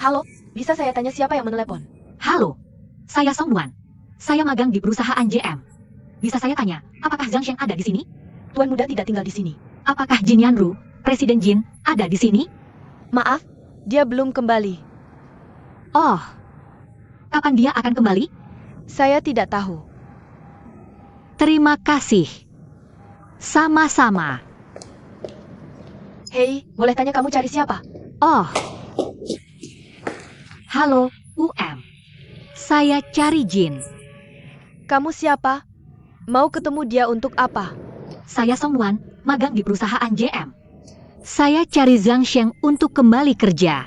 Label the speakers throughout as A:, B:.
A: Halo, bisa saya tanya siapa yang menelepon?
B: Halo, saya Song Wan. Saya magang di perusahaan JM. Bisa saya tanya, apakah Zhang Sheng ada di sini?
A: Tuan muda tidak tinggal di sini.
B: Apakah Jin Yanru, Presiden Jin, ada di sini?
A: Maaf, dia belum kembali.
B: Oh, kapan dia akan kembali?
A: Saya tidak tahu.
B: Terima kasih. Sama-sama.
A: Hei, boleh tanya kamu cari siapa?
B: Oh. Halo, UM. Saya cari Jin.
A: Kamu siapa? Mau ketemu dia untuk apa?
B: Saya Song Wan, magang di perusahaan JM. Saya cari Zhang Sheng untuk kembali kerja.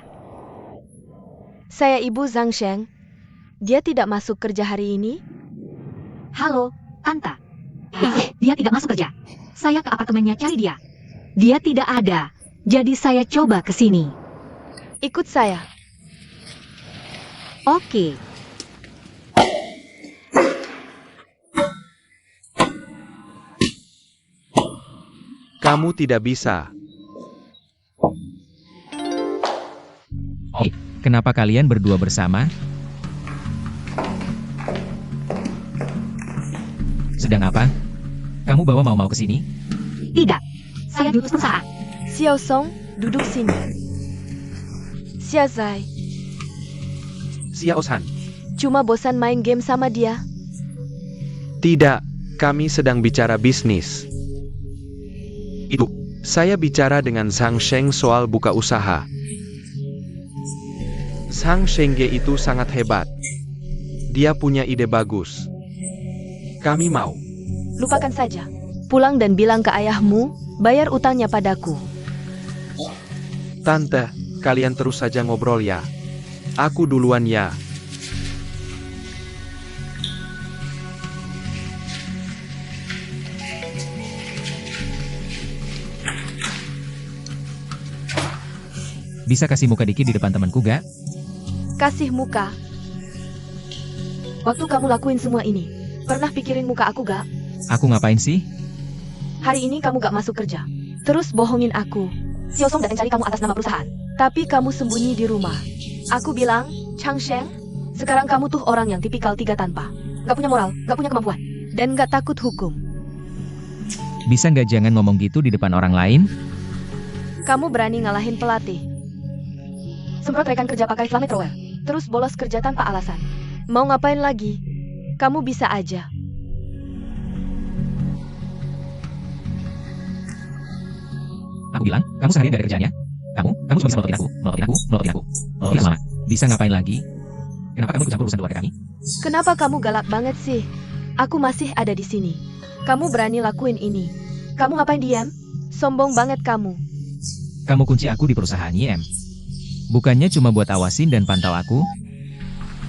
A: Saya Ibu Zhang Sheng. Dia tidak masuk kerja hari ini?
B: Halo, Tante. Dia tidak masuk kerja. Saya ke apartemennya cari dia. Dia tidak ada, jadi saya coba ke sini.
A: Ikut saya.
B: Oke.
C: Kamu tidak bisa.
D: Kenapa kalian berdua bersama? Sedang apa? Kamu bawa mau ke sini?
B: Tidak, saya jurus perusahaan.
A: Xiao Song, duduk sini. Xia Zai,
C: Xiao San.
A: cuma bosan main game sama dia.
C: Tidak, kami sedang bicara bisnis. Ibu, saya bicara dengan Zhang Sheng soal buka usaha. Zhang Sheng itu sangat hebat. Dia punya ide bagus. Kami mau.
A: Lupakan saja. Pulang dan bilang ke ayahmu, bayar utangnya padaku.
C: Tante, kalian terus saja ngobrol ya. Aku duluan ya.
D: Bisa kasih muka dikit di depan temanku gak?
A: Kasih muka. Waktu kamu lakuin semua ini, pernah pikirin muka aku gak?
D: Aku ngapain sih?
A: Hari ini kamu gak masuk kerja. Terus bohongin aku. Xiao Song datang cari kamu atas nama perusahaan. Tapi kamu sembunyi di rumah. Aku bilang, Chang Sheng, sekarang kamu tuh orang yang tipikal tiga tanpa. Gak punya moral, gak punya kemampuan. Dan gak takut hukum.
D: Bisa nggak jangan ngomong gitu di depan orang lain?
A: Kamu berani ngalahin pelatih. Semprot rekan kerja pakai flamethrower. Terus bolos kerja tanpa alasan. Mau ngapain lagi? Kamu bisa aja.
D: Aku bilang, kamu seharian gak ada kerjanya? Kamu cuma bisa melototin aku. Tidak semangat. Bisa ngapain lagi? Kenapa kamu ikut campur urusan keluarga kami?
A: Kenapa kamu galak banget sih? Aku masih ada di sini. Kamu berani lakuin ini. Kamu ngapain diam? Sombong banget kamu.
D: Kamu kunci aku di perusahaan YM. Bukannya cuma buat awasin dan pantau aku?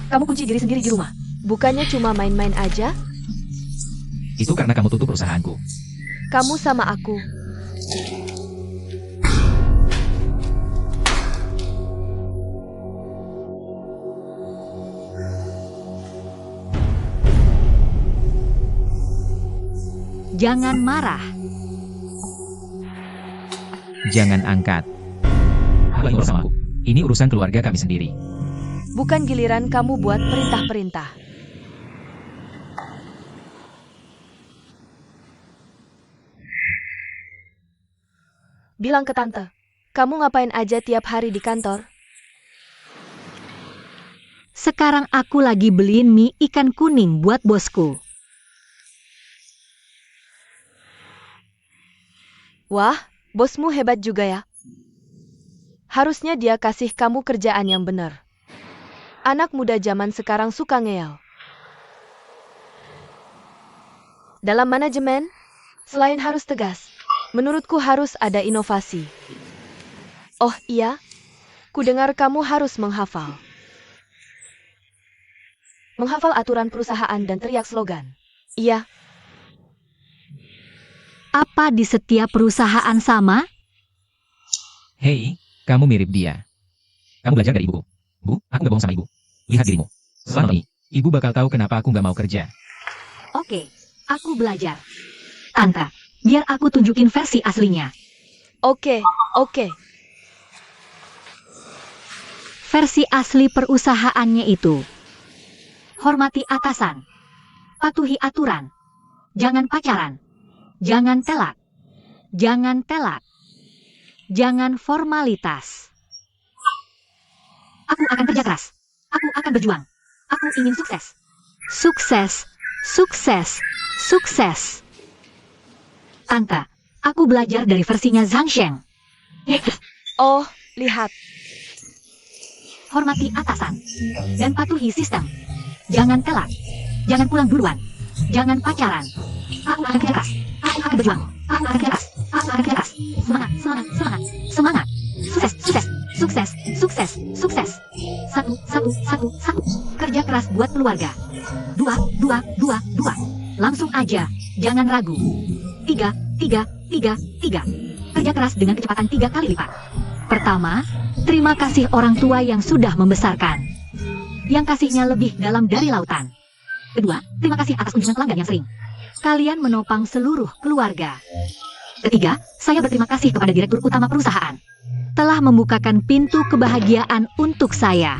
A: Kamu kunci diri sendiri di rumah. Bukannya cuma main-main aja?
D: Itu karena kamu tutup perusahaanku.
A: Kamu sama aku.
B: Jangan marah.
D: Jangan angkat. Apa ini urusan aku? Ini urusan keluarga kami sendiri.
A: Bukan giliran kamu buat perintah-perintah. Bilang ke tante, kamu ngapain aja tiap hari di kantor?
B: Sekarang aku lagi beliin mie ikan kuning buat bosku.
A: Wah, bosmu hebat juga ya. Harusnya dia kasih kamu kerjaan yang benar. Anak muda zaman sekarang suka ngeyel. Dalam manajemen, selain harus tegas, menurutku harus ada inovasi. Oh iya, kudengar kamu harus menghafal. Menghafal aturan perusahaan dan teriak slogan. Iya.
B: Apa di setiap perusahaan sama?
D: Hei, kamu mirip dia. Kamu belajar dari ibuku. Bu, aku gak bohong sama ibu. Lihat dirimu. Setelah ini, ibu bakal tahu kenapa aku gak mau kerja.
B: Oke, aku belajar. Tante, biar aku tunjukin versi aslinya.
A: Oke.
B: versi asli perusahaannya itu. Hormati atasan. Patuhi aturan. Jangan pacaran. Jangan telak. Jangan telak. Jangan formalitas. Aku akan kerja keras. Aku akan berjuang. Aku ingin sukses. Sukses. Sukses. Sukses. Tante, aku belajar dari versinya Zhang Sheng.
A: Oh, lihat.
B: Hormati atasan. Dan patuhi sistem. Jangan telak. Jangan pulang duluan. Jangan pacaran. Aku akan kerja keras. Aku akan berjuang. Aku akan kerja keras. Aku akan kerja keras. Semangat, semangat, semangat. Semangat. Sukses, sukses, sukses, sukses, sukses. Satu. Kerja keras buat keluarga. Dua. Langsung aja. Jangan ragu. Tiga. Kerja keras dengan kecepatan 3 kali lipat. Pertama, terima kasih orang tua yang sudah membesarkan. Yang kasihnya lebih dalam dari lautan. Kedua, terima kasih atas kunjungan pelanggan yang sering. Kalian menopang seluruh keluarga. Ketiga, saya berterima kasih kepada direktur utama perusahaan. Telah membukakan pintu kebahagiaan untuk saya.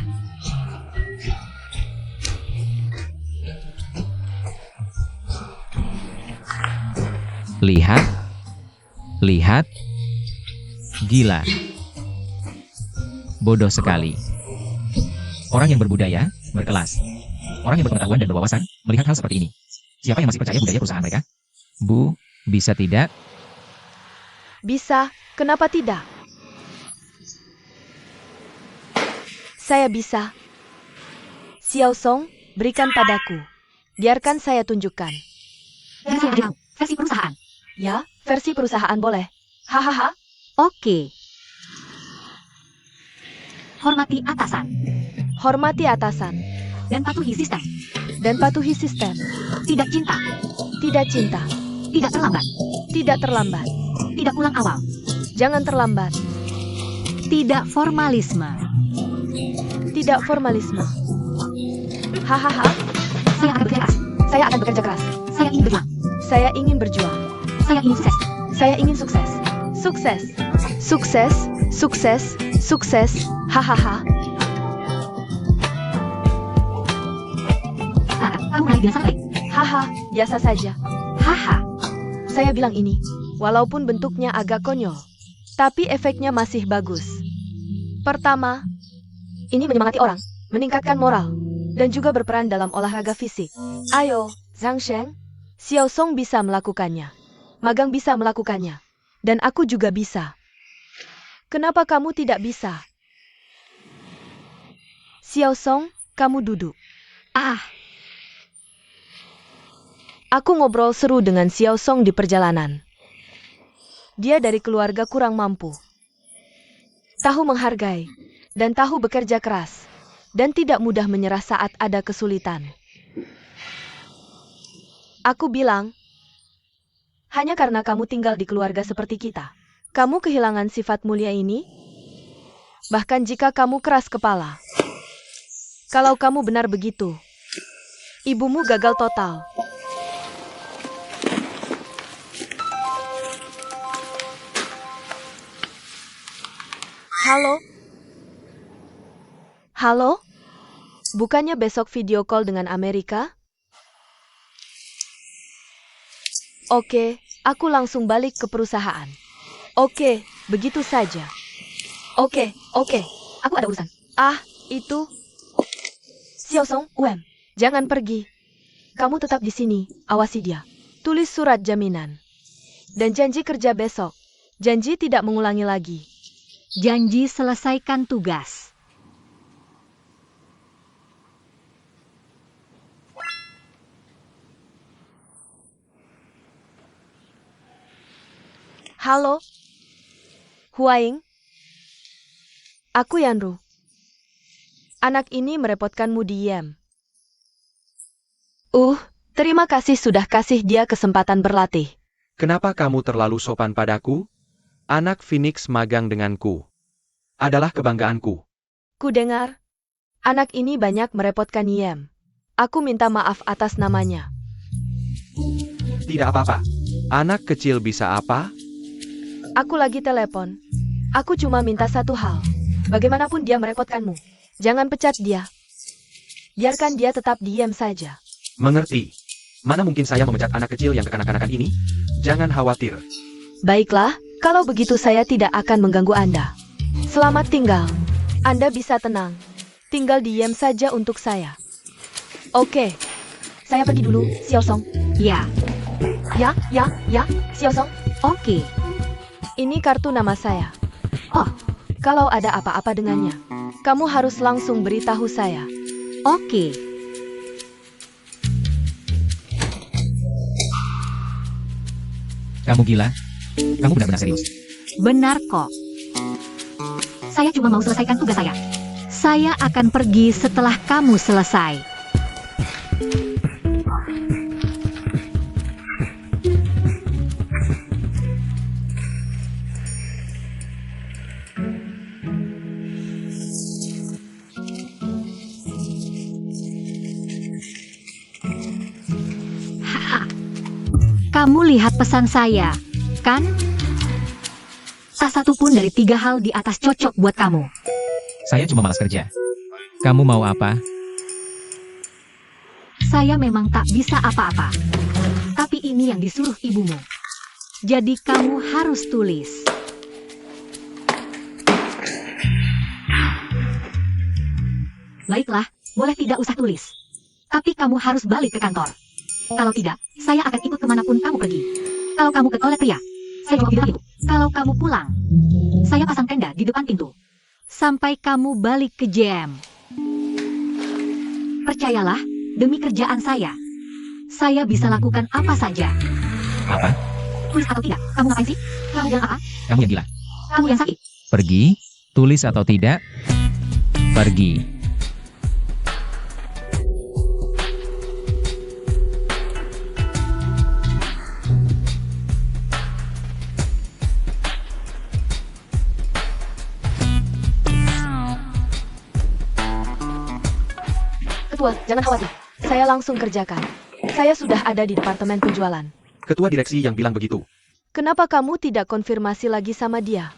D: Lihat. Lihat. Gila. Bodoh sekali. Orang yang berbudaya, berkelas. Orang yang berpengetahuan dan berwawasan, melihat hal seperti ini. Siapa yang masih percaya budaya perusahaan mereka? Bu, bisa tidak?
A: Bisa, kenapa tidak? Saya bisa. Xiao Song, berikan padaku. Biarkan saya tunjukkan.
B: Versi yang mau, versi perusahaan.
A: Ya, versi perusahaan boleh. Hahaha.
B: Oke. Hormati atasan.
A: Hormati atasan.
B: Dan patuhi sistem.
A: Dan patuhi sistem.
B: Tidak cinta.
A: Tidak cinta.
B: Tidak terlambat.
A: Tidak terlambat.
B: Tidak pulang awal.
A: Jangan terlambat.
B: Tidak formalisme.
A: Tidak formalisme. Hahaha.
B: Saya akan bekerja keras.
A: Saya akan bekerja keras.
B: Saya ingin berjuang.
A: Saya ingin berjuang.
B: Saya ingin sukses.
A: Saya ingin sukses. Sukses. Sukses. Sukses. Sukses. Hahaha.
B: Kamu mulai dengan santai.
A: Haha, biasa saja.
B: Haha.
A: Saya bilang ini, walaupun bentuknya agak konyol, tapi efeknya masih bagus. Pertama, ini menyemangati orang, meningkatkan moral, dan juga berperan dalam olahraga fisik. Ayo, Zhang Sheng, Xiao Song bisa melakukannya. Magang bisa melakukannya. Dan aku juga bisa. Kenapa kamu tidak bisa? Xiao Song, kamu duduk.
B: Ah,
A: Aku ngobrol seru dengan Xiao Song di perjalanan. Dia dari keluarga kurang mampu. Tahu menghargai, dan tahu bekerja keras, dan tidak mudah menyerah saat ada kesulitan. Aku bilang, hanya karena kamu tinggal di keluarga seperti kita, kamu kehilangan sifat mulia ini? Bahkan jika kamu keras kepala. Kalau kamu benar begitu, ibumu gagal total. Halo? Halo? Bukannya besok video call dengan Amerika? Oke, aku langsung balik ke perusahaan. Oke, begitu saja.
B: oke. Aku ada urusan.
A: Ah, itu. Xiao Song, jangan pergi. Kamu tetap di sini, awasi dia. Tulis surat jaminan. Dan janji kerja besok. Janji tidak mengulangi lagi.
B: Janji selesaikan tugas.
A: Halo? Huaing? Aku Yanru. Anak ini merepotkanmu di Yem. Terima kasih sudah kasih dia kesempatan berlatih.
C: Kenapa kamu terlalu sopan padaku? Anak Phoenix magang denganku. Adalah kebanggaanku.
A: Ku dengar, anak ini banyak merepotkan Yem. Aku minta maaf atas namanya.
C: Tidak apa-apa. Anak kecil bisa apa?
A: Aku lagi telepon. Aku cuma minta satu hal. Bagaimanapun dia merepotkanmu. Jangan pecat dia. Biarkan dia tetap diam saja.
C: Mengerti? Mana mungkin saya memecat anak kecil yang kekanak-kanakan ini? Jangan khawatir.
A: Baiklah, kalau begitu saya tidak akan mengganggu Anda. Selamat tinggal. Anda bisa tenang. Tinggal diam saja untuk saya. Oke. Saya pergi dulu, Xiaosong.
B: Ya,
A: Ya, Xiaosong.
B: oke.
A: Ini kartu nama saya.
B: Oh,
A: Kalau ada apa-apa dengannya, kamu harus langsung beritahu saya.
B: oke.
D: Kamu gila? Kamu benar-benar serius?
B: Benar kok. Saya cuma mau selesaikan tugas saya. Saya akan pergi setelah kamu selesai. Haha. Kamu lihat pesan saya, kan? Tak satu pun dari 3 hal di atas cocok buat kamu.
D: Saya cuma malas kerja. Kamu mau apa?
B: Saya memang tak bisa apa-apa. Tapi ini yang disuruh ibumu. Jadi kamu harus tulis. Baiklah, boleh tidak usah tulis. Tapi kamu harus balik ke kantor. Kalau tidak, saya akan ikut kemanapun kamu pergi. Kalau kamu ke toilet pria, saya jongkok di depan pintu. Kalau kamu pulang, saya pasang tenda di depan pintu. Sampai kamu balik ke jam. Percayalah, demi kerjaan saya bisa lakukan apa saja.
D: Apa?
B: Tulis atau tidak, kamu ngapain sih? Kamu bilang apa?
D: Kamu yang gila.
B: Kamu yang sakit.
D: Pergi? Tulis atau tidak? Pergi.
A: Ketua, jangan khawatir. Saya langsung kerjakan. Saya sudah ada di departemen penjualan.
C: Ketua direksi yang bilang begitu.
A: Kenapa kamu tidak konfirmasi lagi sama dia?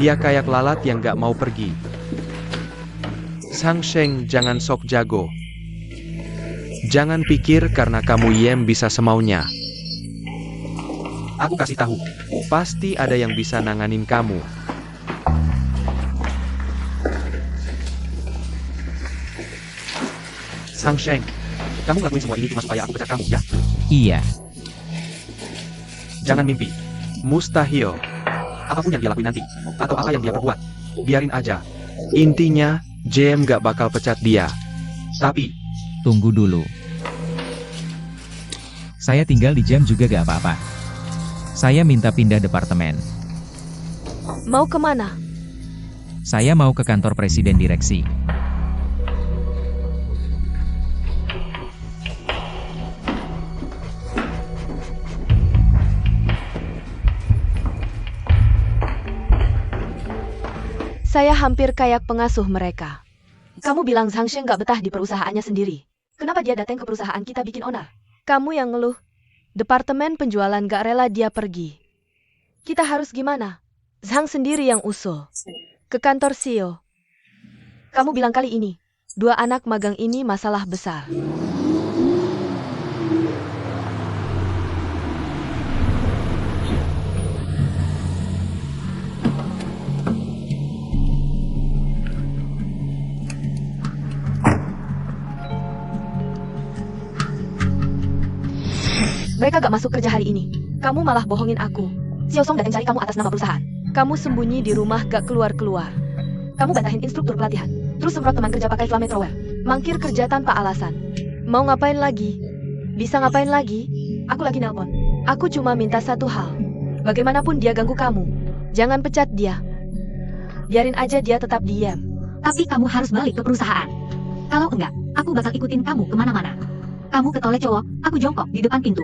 C: Dia kayak lalat yang gak mau pergi. Sang Sheng, jangan sok jago. Jangan pikir karena kamu Yem bisa semaunya. Aku kasih tahu, pasti ada yang bisa nanganin kamu. Sang Sheng, kamu ngelakuin semua ini cuma supaya aku pecat kamu, ya?
D: Iya.
C: Jangan mimpi. Mustahil. Apapun yang dia lakuin nanti, atau apa yang dia perbuat, biarin aja. Intinya, JM gak bakal pecat dia. Tapi,
D: Tunggu dulu. Saya tinggal di jam juga gak apa-apa. Saya minta pindah departemen.
A: Mau kemana?
D: Saya mau ke kantor presiden direksi.
A: Saya hampir kayak pengasuh mereka. Kamu bilang Zhang Sheng gak betah di perusahaannya sendiri. Kenapa dia datang ke perusahaan kita bikin onar? Kamu yang ngeluh. Departemen penjualan gak rela dia pergi. Kita harus gimana? Zhang sendiri yang usul. Ke kantor CEO. Kamu bilang kali ini, 2 anak magang ini masalah besar. Mereka gak masuk kerja hari ini. Kamu malah bohongin aku. Xiaosong datang cari kamu atas nama perusahaan. Kamu sembunyi di rumah gak keluar-keluar. Kamu bantahin instruktur pelatihan. Terus semprot teman kerja pakai flamethrower. Mangkir kerja tanpa alasan. Mau ngapain lagi? Bisa ngapain lagi? Aku lagi nelpon. Aku cuma minta satu hal. Bagaimanapun dia ganggu kamu, jangan pecat dia. Biarin aja dia tetap diam.
B: Tapi kamu harus balik ke perusahaan. Kalau enggak, aku bakal ikutin kamu kemana-mana. Kamu ke toilet cowok, aku jongkok di depan pintu.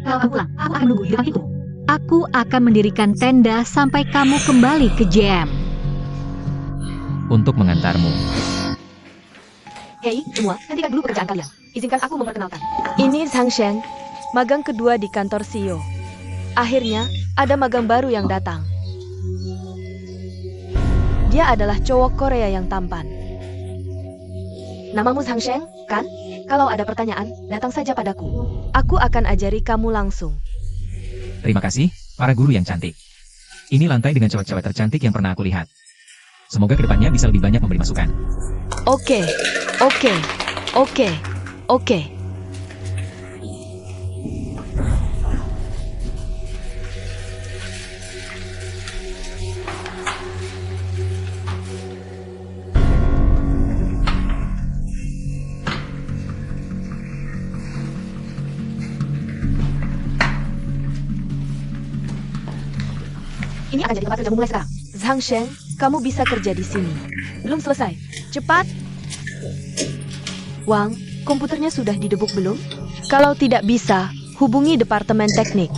B: Kalau kamu pulang, aku akan nunggu di depan pintu. Aku akan mendirikan tenda sampai kamu kembali ke jam.
D: Untuk mengantarmu.
A: Hei, semua, hentikan dulu pekerjaan kalian. Izinkan aku memperkenalkan. Ini Zhang Sheng, magang kedua di kantor CEO. Akhirnya, ada magang baru yang datang. Dia adalah cowok Korea yang tampan. Namamu Sang Sheng, kan? Kalau ada pertanyaan, datang saja padaku. Aku akan ajari kamu langsung.
D: Terima kasih, para guru yang cantik. Ini lantai dengan cewek-cewek tercantik yang pernah aku lihat. Semoga kedepannya bisa lebih banyak memberi masukan.
A: Oke, oke, oke, oke. Ini akan jadi tempat kerjamu mulai sekarang. Zhang Sheng, kamu bisa kerja di sini. Belum selesai. Cepat. Wang, komputernya sudah didebuk belum? Kalau tidak bisa, hubungi Departemen Teknik.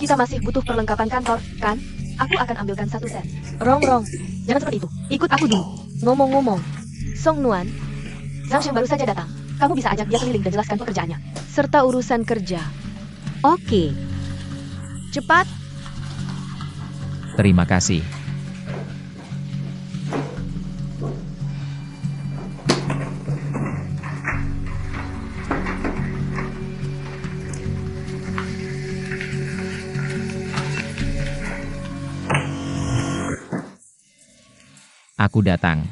A: Kita masih butuh perlengkapan kantor, kan? Aku akan ambilkan satu set. Rong, jangan seperti itu. Ikut aku dulu. Ngomong-ngomong, Song Nuan, Zhang Sheng baru saja datang. Kamu bisa ajak dia keliling dan jelaskan pekerjaannya. Serta urusan kerja.
B: Oke.
A: Cepat.
D: Terima kasih. Aku datang.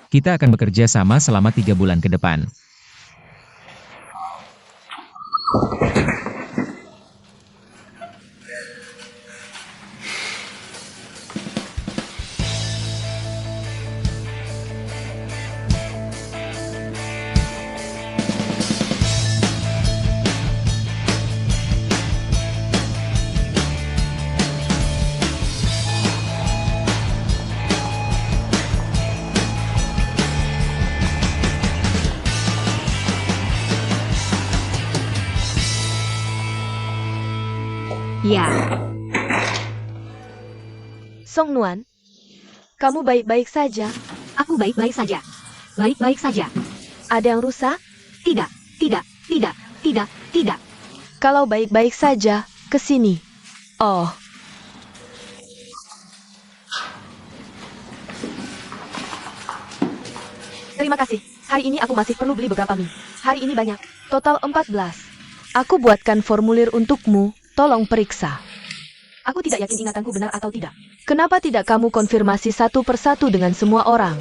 D: Kita akan bekerja sama selama 3 bulan ke depan.
B: Ya,
A: Song Nuan, kamu baik-baik saja?
B: aku baik-baik saja. Baik-baik saja.
A: Ada yang rusak?
B: Tidak.
A: Kalau baik-baik saja, ke sini. Oh. Terima kasih. Hari ini aku masih perlu beli beberapa mie. Hari ini banyak. Total 14. Aku buatkan formulir untukmu. Tolong periksa. Aku tidak yakin ingatanku benar atau tidak. Kenapa tidak kamu konfirmasi satu persatu dengan semua orang?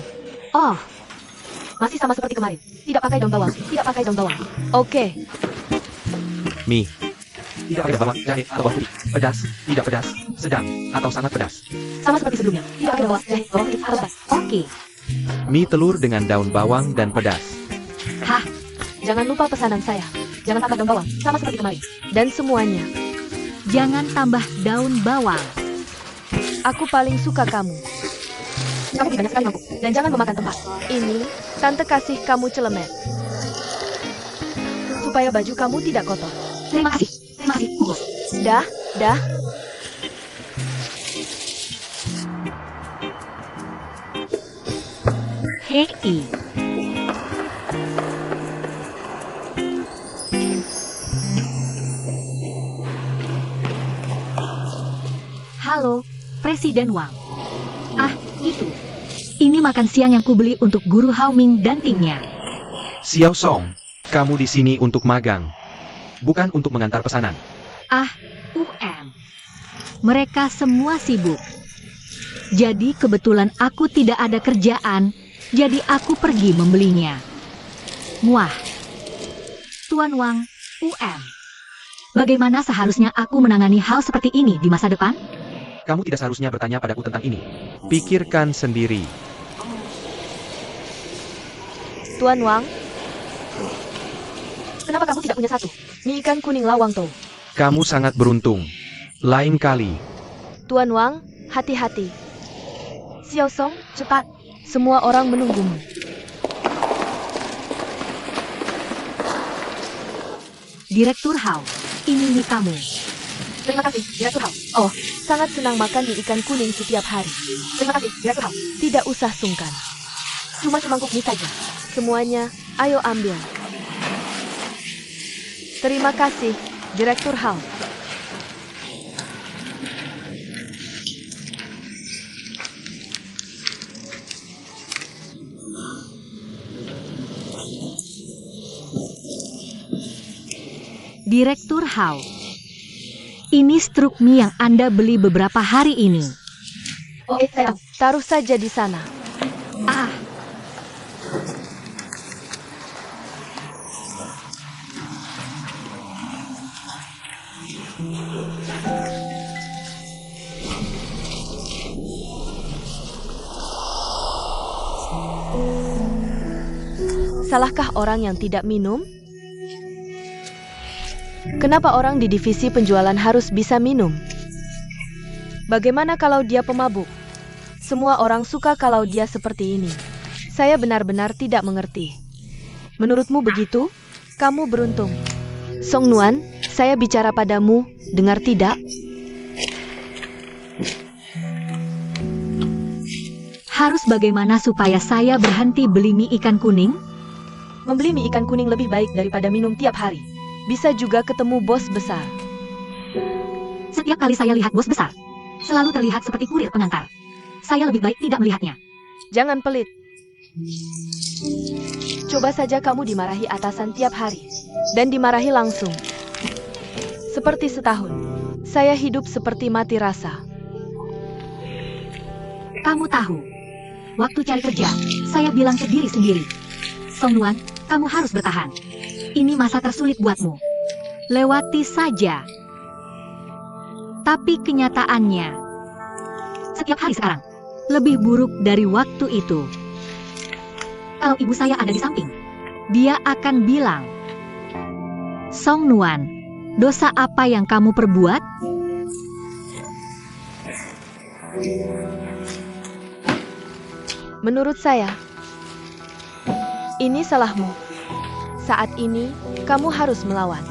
B: Oh,
A: Masih sama seperti kemarin. Tidak pakai daun bawang. Tidak pakai daun bawang. Oke.
C: Mie. Tidak pakai bawang, jahe, atau bawang putih. Pedas, tidak pedas, sedang, atau sangat pedas.
A: Sama seperti sebelumnya. Tidak pakai bawang, jahe, bawang putih, atau pedas.
B: oke.
C: Mie telur dengan daun bawang dan pedas.
A: Hah, jangan lupa pesanan saya. Jangan tambah daun bawang, sama seperti kemarin. Dan semuanya.
B: Jangan tambah daun bawang.
A: Aku paling suka kamu. Kamu lebih banyak sekali mangkuk. Dan jangan memakan tempat. Ini, tante kasih kamu celemek. Supaya baju kamu tidak kotor.
B: Terima kasih, bos.
A: Dah.
B: Hei. Halo, Presiden Wang. Ah, itu. Ini makan siang yang kubeli untuk guru Hao Ming dan timnya.
C: Xiao Song, kamu di sini untuk magang. Bukan untuk mengantar pesanan.
B: Ah, mereka semua sibuk. Jadi kebetulan aku tidak ada kerjaan, jadi aku pergi membelinya. Muah. Tuan Wang, bagaimana seharusnya aku menangani hal seperti ini di masa depan?
C: Kamu tidak seharusnya bertanya padaku tentang ini. Pikirkan sendiri.
A: Tuan Wang. Kenapa kamu tidak punya satu? Mie ikan kuning lawang toh.
C: Kamu sangat beruntung. Lain kali.
A: Tuan Wang, hati-hati. Xiao Song, cepat. Semua orang menunggumu.
B: Direktur Hao, ini mie kamu.
A: Terima kasih, Direktur Hao. Oh, sangat senang makan mie ikan kuning setiap hari. Terima kasih, Direktur Hao. Tidak usah sungkan. Cuma semangkuk mie saja. Semuanya, ayo ambil. Terima kasih, Direktur Hao.
B: Direktur Hao. Ini struk mie yang Anda beli beberapa hari ini.
A: Oh, saya taruh saja di sana.
B: Ah,
A: Salahkah orang yang tidak minum? Kenapa orang di divisi penjualan harus bisa minum? Bagaimana kalau dia pemabuk? Semua orang suka kalau dia seperti ini. Saya benar-benar tidak mengerti. Menurutmu begitu? Kamu beruntung. Song Nuan, saya bicara padamu, dengar tidak?
B: harus bagaimana supaya saya berhenti beli mie ikan kuning?
A: Membeli mie ikan kuning lebih baik daripada minum tiap hari. Bisa juga ketemu bos besar.
B: Setiap kali saya lihat bos besar, selalu terlihat seperti kurir pengantar. Saya lebih baik tidak melihatnya.
A: Jangan pelit. Coba saja kamu dimarahi atasan tiap hari. Dan dimarahi langsung. Seperti setahun. Saya hidup seperti mati rasa.
B: Kamu tahu, waktu cari kerja, saya bilang ke diri sendiri, Song Nuan, kamu harus bertahan. Ini masa tersulit buatmu. Lewati saja. Tapi kenyataannya, setiap hari sekarang, lebih buruk dari waktu itu. Kalau ibu saya ada di samping, dia akan bilang, Song Nuan, dosa apa yang kamu perbuat?
A: Menurut saya, ini salahmu. Saat ini, kamu harus melawan.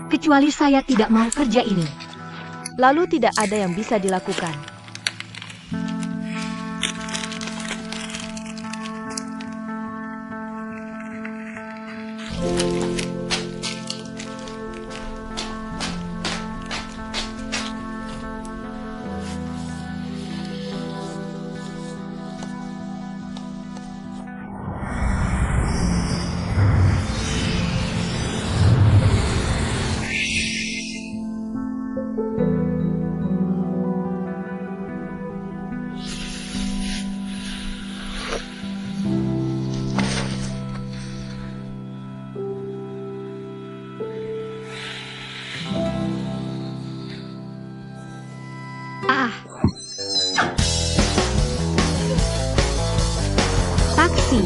B: Kecuali saya tidak mau kerja ini.
A: Lalu tidak ada yang bisa dilakukan.
B: Ah. Taksi.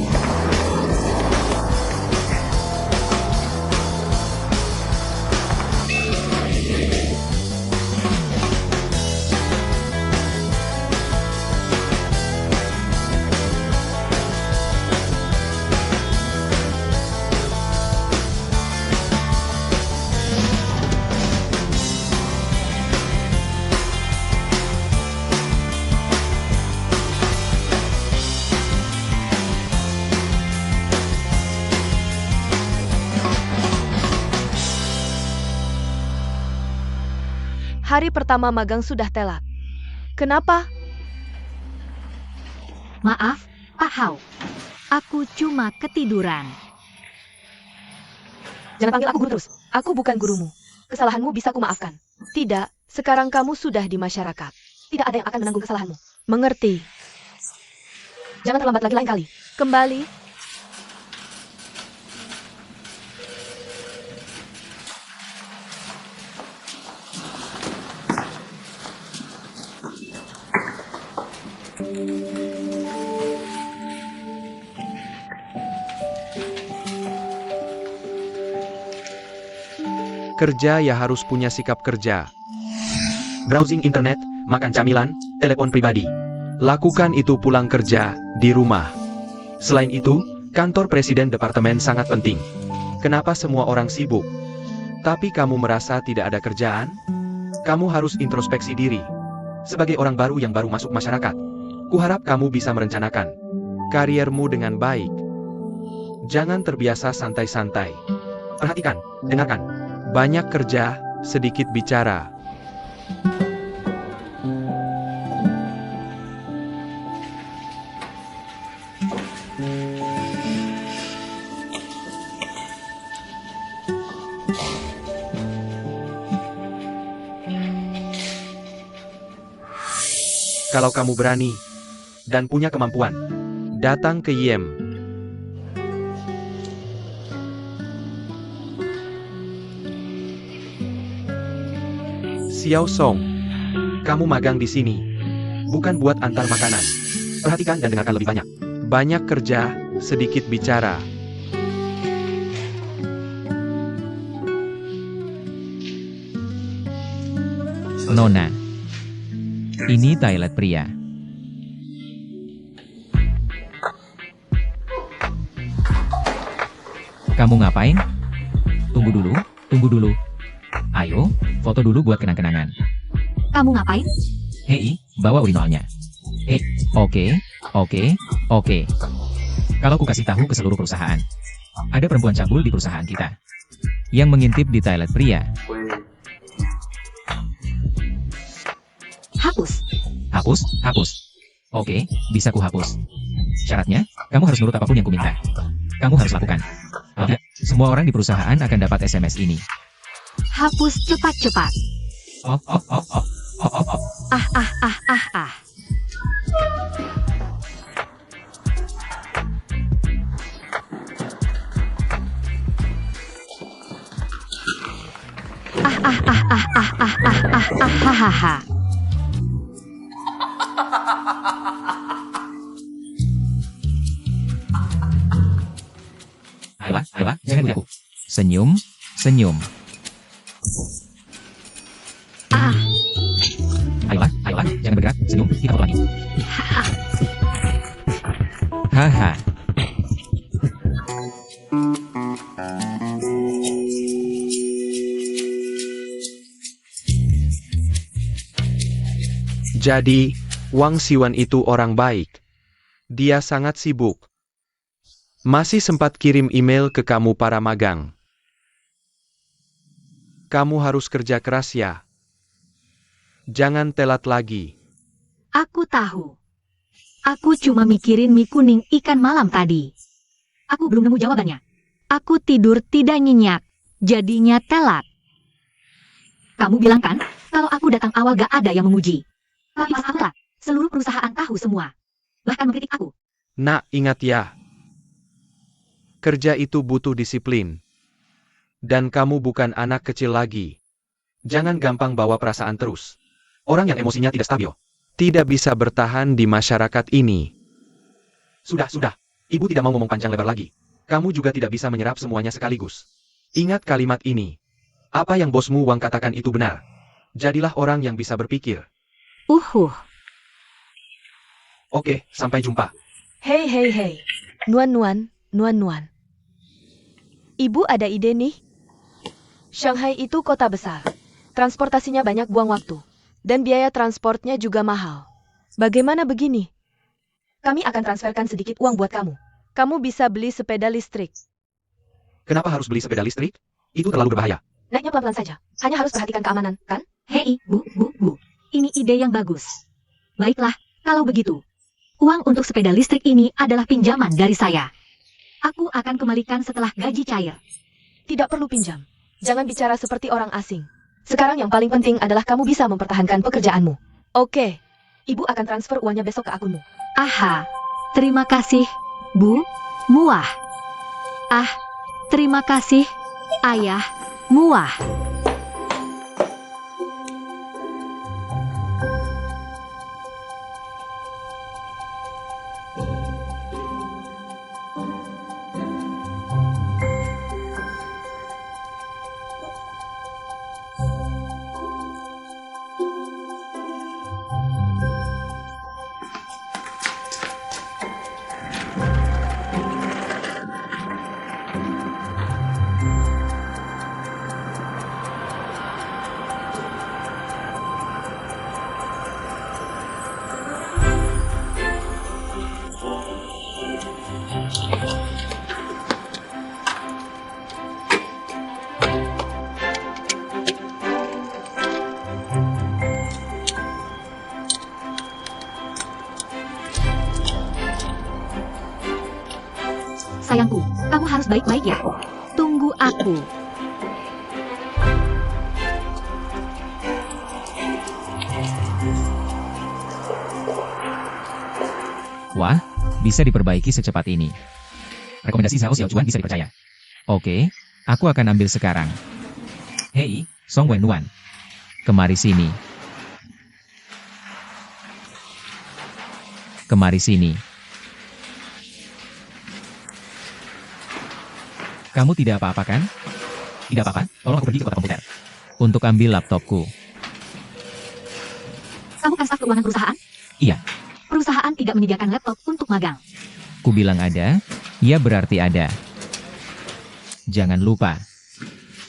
A: Hari pertama magang sudah telat. Kenapa?
B: Maaf, Pak Hao. Aku cuma ketiduran.
A: Jangan panggil aku guru terus. Aku bukan gurumu. Kesalahanmu bisa kumaafkan. Tidak, sekarang kamu sudah di masyarakat. Tidak ada yang akan menanggung kesalahanmu. Mengerti. Jangan terlambat lagi lain kali. Kembali.
C: Kerja ya harus punya sikap kerja. Browsing internet, makan camilan, telepon pribadi. Lakukan itu pulang kerja, di rumah. Selain itu, kantor presiden departemen sangat penting. Kenapa semua orang sibuk? Tapi kamu merasa tidak ada kerjaan? Kamu harus introspeksi diri. Sebagai orang baru yang baru masuk masyarakat, kuharap kamu bisa merencanakan kariermu dengan baik. Jangan terbiasa santai-santai. Perhatikan, dengarkan. Banyak kerja, sedikit bicara. Kalau kamu berani dan punya kemampuan, datang ke Yem. Xiao Song, kamu magang di sini, bukan buat antar makanan. Perhatikan dan dengarkan lebih banyak. Banyak kerja, sedikit bicara.
D: Nona. Ini toilet pria. Kamu ngapain? Tunggu dulu. Ayo, foto dulu buat kenang-kenangan.
B: Kamu ngapain?
D: Hei, bawa urinalnya. Oke. Kalau ku kasih tahu ke seluruh perusahaan, ada perempuan cabul di perusahaan kita yang mengintip di toilet pria.
B: Hapus.
D: Oke, bisa ku hapus. Syaratnya, kamu harus nurut apapun yang ku minta. Kamu harus lakukan. Tidak, semua orang di perusahaan akan dapat SMS ini.
B: Hapus cepat-cepat.
D: Oh.
B: Ah. Hahaha.
D: Ayolah, jangan lihat aku. Senyum. Ayolah, jangan bergerak. Senyum, kita foto lagi. Haha.
C: Jadi, Wang Siwan itu orang baik. Dia sangat sibuk. Masih sempat kirim email ke kamu para magang. Kamu harus kerja keras ya. Jangan telat lagi.
B: Aku tahu. Aku cuma mikirin mie kuning ikan malam tadi. Aku belum nemu jawabannya. Aku tidur tidak nyenyak, jadinya telat. Kamu bilang kan, kalau aku datang awal gak ada yang memuji. Tapi pas aku telat, seluruh perusahaan tahu semua. Bahkan mengkritik aku.
C: Nak, ingat ya. Kerja itu butuh disiplin. Dan kamu bukan anak kecil lagi. Jangan gampang bawa perasaan terus. Orang yang emosinya tidak stabil tidak bisa bertahan di masyarakat ini. Sudah. Ibu tidak mau ngomong panjang lebar lagi. Kamu juga tidak bisa menyerap semuanya sekaligus. Ingat kalimat ini. Apa yang bosmu Wang katakan itu benar. Jadilah orang yang bisa berpikir. Oke, sampai jumpa.
A: Hei. Nuan. Ibu ada ide nih. Shanghai itu kota besar. Transportasinya banyak buang waktu. Dan biaya transportnya juga mahal. Bagaimana begini? Kami akan transferkan sedikit uang buat kamu. Kamu bisa beli sepeda listrik.
C: Kenapa harus beli sepeda listrik? Itu terlalu berbahaya.
A: Naiknya pelan-pelan saja. Hanya harus perhatikan keamanan, kan?
B: Hei, Bu. Ini ide yang bagus. Baiklah, kalau begitu. Uang untuk sepeda listrik ini adalah pinjaman dari saya. Aku akan kembalikan setelah gaji cair.
A: Tidak perlu pinjam. Jangan bicara seperti orang asing. Sekarang yang paling penting adalah kamu bisa mempertahankan pekerjaanmu. Oke. Ibu akan transfer uangnya besok ke akunmu.
B: Aha, terima kasih, Bu Muah. Terima kasih, Ayah Muah. Sayangku, kamu harus baik-baik ya. Tunggu aku.
D: Wah, bisa diperbaiki secepat ini. Rekomendasi Zhao Xiaochuan bisa dipercaya. Oke, aku akan ambil sekarang. Hei, Song Wennuan. Kemari sini. Kemari sini. Kamu tidak apa-apa kan? Tidak apa-apa, tolong aku pergi ke kota komputer. Untuk ambil laptopku.
B: Kamu kan staf keuangan perusahaan?
D: Iya.
B: Perusahaan tidak menyediakan laptop untuk magang.
D: Ku bilang ada, ya berarti ada. Jangan lupa.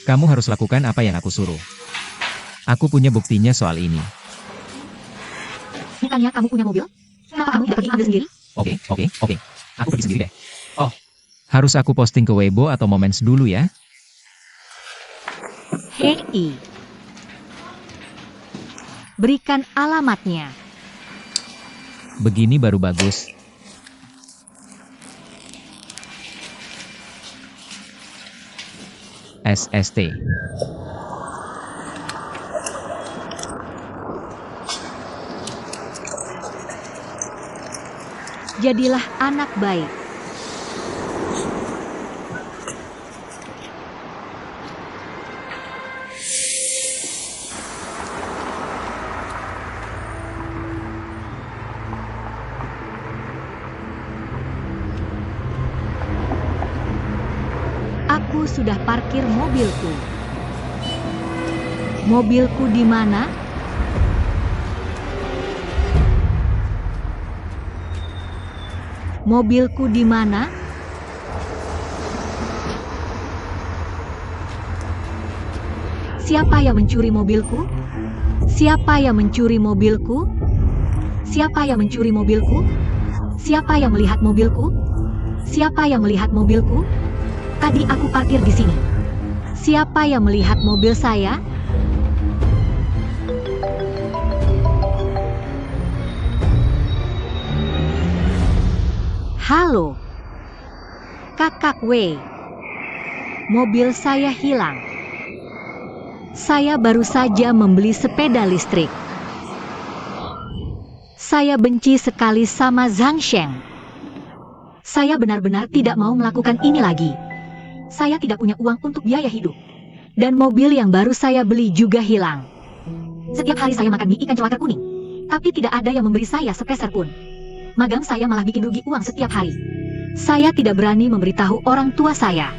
D: Kamu harus lakukan apa yang aku suruh. Aku punya buktinya soal ini.
B: Bukannya kamu punya mobil? Kenapa kamu tidak pergi ambil sendiri?
D: Oke. Aku pergi sendiri deh. Oh, harus aku posting ke Weibo atau Moments dulu ya?
B: Hei. Berikan alamatnya.
D: Begini baru bagus. SST.
B: Jadilah anak baik. Aku sudah parkir mobilku. Mobilku di mana? Mobilku di mana? Siapa yang mencuri mobilku? Siapa yang mencuri mobilku? Siapa yang mencuri mobilku? Siapa yang melihat mobilku? Siapa yang melihat mobilku? Tadi aku parkir di sini. Siapa yang melihat mobil saya? Halo, Kakak W. Mobil saya hilang. Saya baru saja membeli sepeda listrik. Saya benci sekali sama Zhang Sheng. Saya benar-benar tidak mau melakukan ini lagi. Saya tidak punya uang untuk biaya hidup. Dan mobil yang baru saya beli juga hilang. Setiap hari saya makan mie ikan celaka kuning. Tapi tidak ada yang memberi saya sepeser pun. Magang saya malah bikin rugi uang setiap hari. Saya tidak berani memberitahu orang tua saya.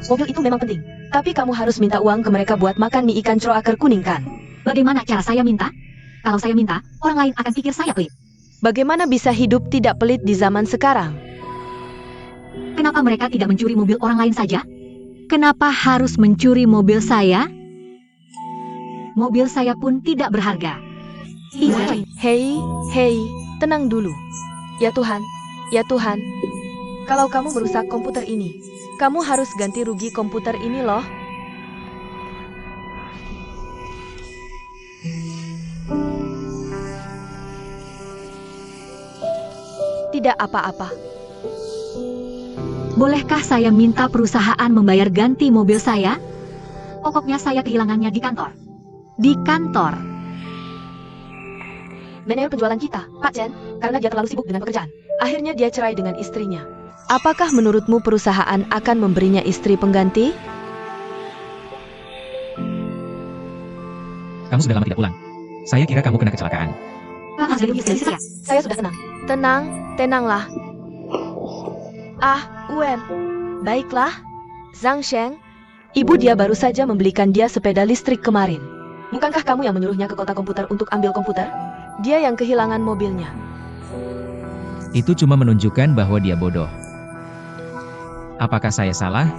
A: Mobil itu memang penting. Tapi kamu harus minta uang ke mereka buat makan mie ikan celaka kuning kan?
B: Bagaimana cara saya minta? Kalau saya minta, orang lain akan pikir saya pelit.
A: Bagaimana bisa hidup tidak pelit di zaman sekarang?
B: Kenapa mereka tidak mencuri mobil orang lain saja? Kenapa harus mencuri mobil saya? Mobil saya pun tidak berharga.
A: Hei, tenang dulu. Ya Tuhan, kalau kamu merusak komputer ini, kamu harus ganti rugi komputer ini loh. Tidak apa-apa.
B: Bolehkah saya minta perusahaan membayar ganti mobil saya? Pokoknya saya kehilangannya di kantor. Di kantor.
A: Manajer penjualan kita, Pak Chen, karena dia terlalu sibuk dengan pekerjaan. Akhirnya dia cerai dengan istrinya. Apakah menurutmu perusahaan akan memberinya istri pengganti?
D: Kamu sudah lama tidak pulang. Saya kira kamu kena kecelakaan.
B: Pak, harus ganti saya.
A: Saya sudah tenang. Tenanglah. Baiklah. Zhang Sheng, ibu dia baru saja membelikan dia sepeda listrik kemarin. Bukankah kamu yang menyuruhnya ke kota komputer untuk ambil komputer? Dia yang kehilangan mobilnya.
D: Itu cuma menunjukkan bahwa dia bodoh. Apakah saya salah?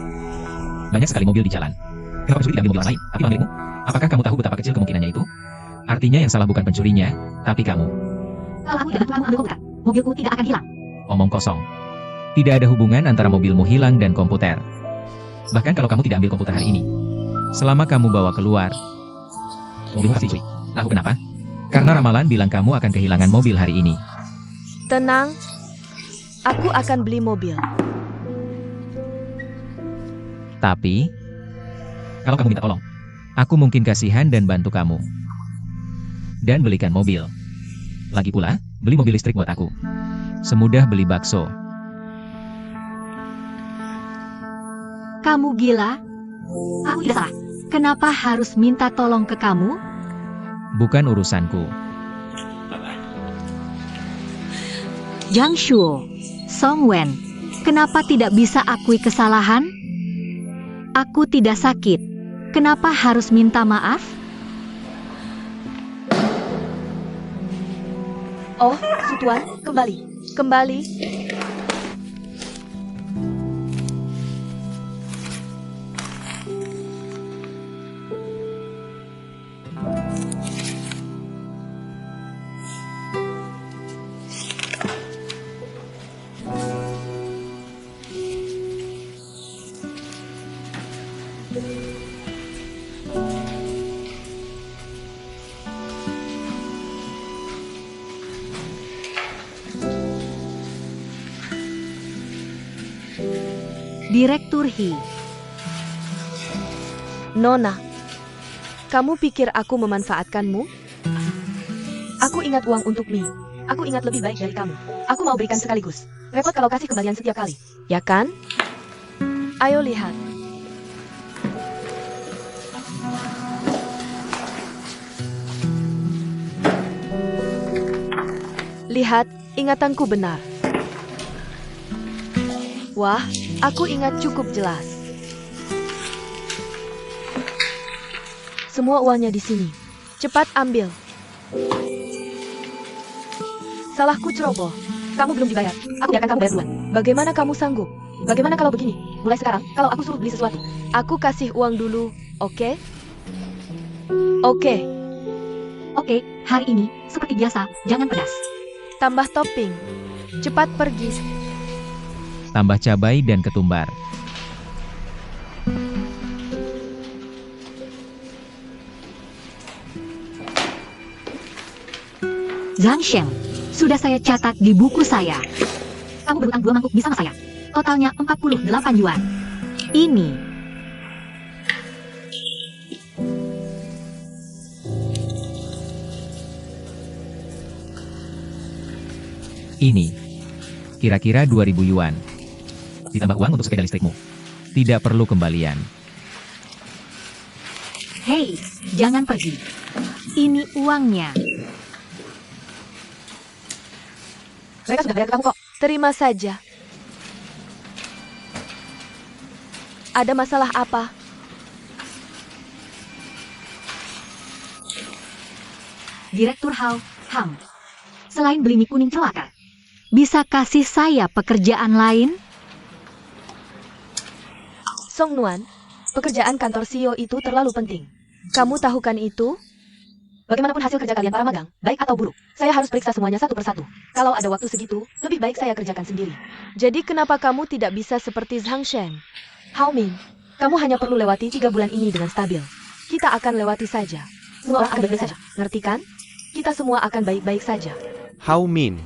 D: Banyak sekali mobil di jalan. Kenapa pencuri diambil mobil orang lain, tapi malah milikmu? Apakah kamu tahu betapa kecil kemungkinannya itu? Artinya yang salah bukan pencurinya, tapi kamu.
B: Kalau aku tidak bantu kamu ambil komputer, mobilku tidak akan hilang.
D: Omong kosong. Tidak ada hubungan antara mobilmu hilang dan komputer. Bahkan kalau kamu tidak ambil komputer hari ini. Selama kamu bawa keluar, mobilmu pasti dicuri. Tahu kenapa? Karena ramalan bilang kamu akan kehilangan mobil hari ini.
A: Tenang, aku akan beli mobil.
D: Tapi, kalau kamu minta tolong, aku mungkin kasihan dan bantu kamu. Dan belikan mobil. Lagi pula, beli mobil listrik buat aku. Semudah beli bakso.
B: Kamu gila? Aku tidak salah. Kenapa harus minta tolong ke kamu?
D: Bukan urusanku.
B: Zhang Shuo, Song Wen, kenapa tidak bisa akui kesalahan? Aku tidak sakit. Kenapa harus minta maaf?
A: Oh, Su Tuan, kembali. Kembali.
B: Direktur He.
A: Nona, kamu pikir aku memanfaatkanmu? Aku ingat uang untuk mie. Aku ingat lebih baik dari kamu. Aku mau berikan sekaligus. Repot kalau kasih kembalian setiap kali. Ya kan? Ayo lihat. Lihat, ingatanku benar. Wah, aku ingat cukup jelas. Semua uangnya di sini. Cepat ambil. Salahku ceroboh. Kamu belum dibayar. Aku biarkan kamu bayar duluan. Bagaimana kamu sanggup? Bagaimana kalau begini? Mulai sekarang, kalau aku suruh beli sesuatu, aku kasih uang dulu, oke? Oke.
B: Oke, hari ini, seperti biasa, jangan pedas.
A: Tambah topping. Cepat pergi.
D: Tambah cabai dan ketumbar.
B: Zhang Sheng, sudah saya catat di buku saya. Kamu berhutang 2 mangkuk mie sama saya. Totalnya 48 yuan. Ini.
D: Ini. Kira-kira 2.000 yuan. Ditambah uang untuk sepeda listrikmu. Tidak perlu kembalian.
B: Hei, jangan pergi. Ini uangnya.
A: Mereka sudah bayar ke kamu kok. Terima saja. Ada masalah apa?
B: Direktur Hao, Ham. Selain beli mie kuning celaka, bisa kasih saya pekerjaan lain?
A: Song Nuan, pekerjaan kantor CEO itu terlalu penting. Kamu tahu kan itu? Bagaimanapun hasil kerja kalian para magang, baik atau buruk, saya harus periksa semuanya satu persatu. Kalau ada waktu segitu, lebih baik saya kerjakan sendiri. Jadi kenapa kamu tidak bisa seperti Zhang Sheng? Hao Min, kamu hanya perlu lewati 3 bulan ini dengan stabil. Kita akan lewati saja. Semua orang akan baik-baik saja, ngerti kan? Kita semua akan baik-baik saja.
C: Hao Min,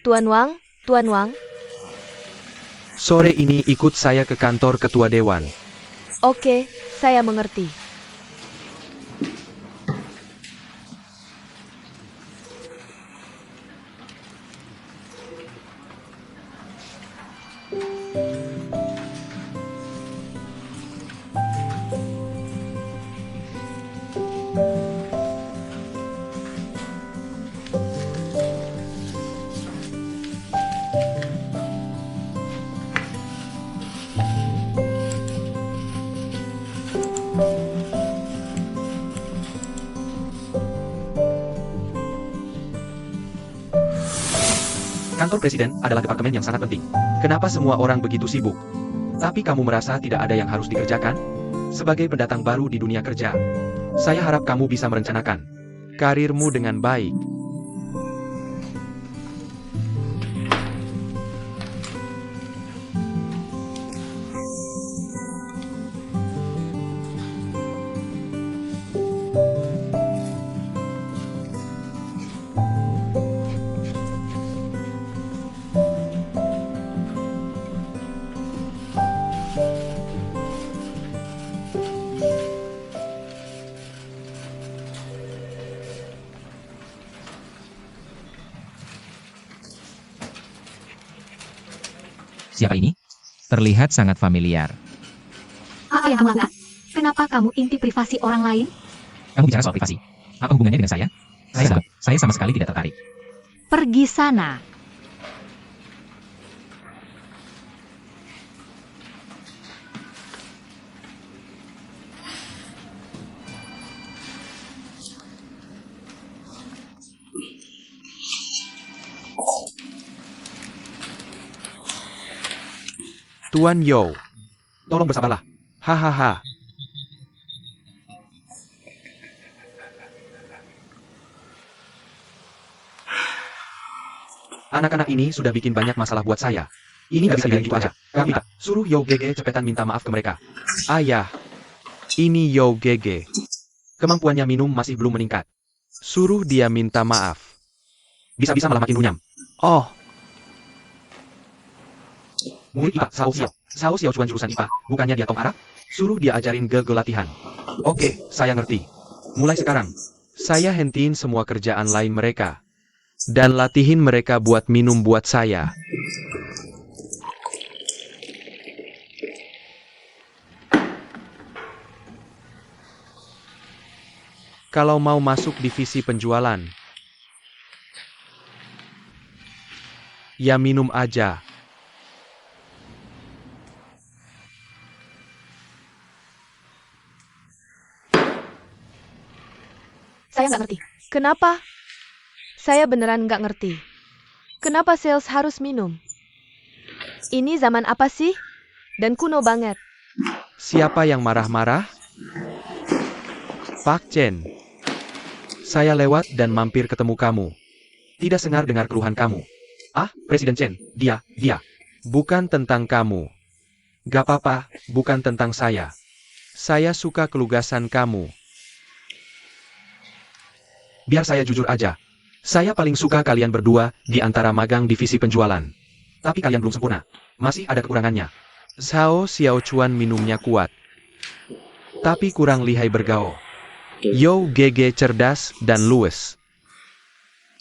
A: Tuan Wang, Tuan Wang,
C: sore ini ikut saya ke kantor ketua dewan.
A: oke, saya mengerti.
C: Kantor presiden adalah departemen yang sangat penting. Kenapa semua orang begitu sibuk? Tapi kamu merasa tidak ada yang harus dikerjakan? Sebagai pendatang baru di dunia kerja, saya harap kamu bisa merencanakan karirmu dengan baik.
D: Siapa ini? Terlihat sangat familiar.
B: Apa yang kamu lakukan? Kenapa kamu intip privasi orang lain?
D: Kamu bicara soal privasi. Apa hubungannya dengan saya? Saya sama sekali tidak tertarik.
B: Pergi sana.
C: Tuan Yo, tolong bersabarlah. Hahaha. Anak-anak ini sudah bikin banyak masalah buat saya. Ini nggak bisa dibiarin gitu aja. Kami minta, suruh Yo Gege cepetan minta maaf ke mereka. Ayah, ini Yo Gege. Kemampuannya minum masih belum meningkat. Suruh dia minta maaf. Bisa-bisa malah makin runyam. Oh. Murid IPA, Sao Xiao. Sao Xiao cuan jurusan IPA, bukannya dia tong Arab? Suruh dia ajarin Ge latihan. Oke, saya ngerti. Mulai sekarang, saya hentiin semua kerjaan lain mereka. Dan latihin mereka buat minum buat saya. Kalau mau masuk divisi penjualan, ya minum aja.
A: Saya nggak ngerti. Kenapa? Saya beneran nggak ngerti. Kenapa sales harus minum? Ini zaman apa sih? Dan kuno banget.
C: Siapa yang marah-marah? Pak Chen. Saya lewat dan mampir ketemu kamu. Tidak sengar dengar keluhan kamu. Ah, Presiden Chen, dia. Bukan tentang kamu. Gak apa-apa, bukan tentang saya. Saya suka kelugasan kamu. Biar saya jujur aja. Saya paling suka kalian berdua di antara magang divisi penjualan. Tapi kalian belum sempurna. Masih ada kekurangannya. Sao Xiao Chuan minumnya kuat. Tapi kurang lihai bergaul. Yo Gege cerdas dan luwes.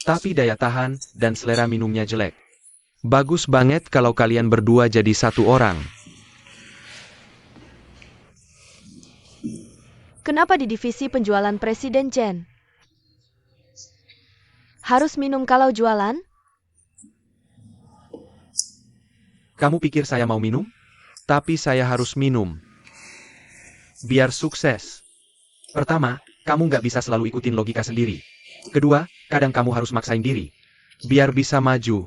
C: Tapi daya tahan dan selera minumnya jelek. Bagus banget kalau kalian berdua jadi satu orang.
A: Kenapa di divisi penjualan Presiden Chen? Harus minum kalau jualan?
C: Kamu pikir saya mau minum? Tapi saya harus minum. Biar sukses. Pertama, kamu nggak bisa selalu ikutin logika sendiri. Kedua, kadang kamu harus maksain diri. Biar bisa maju.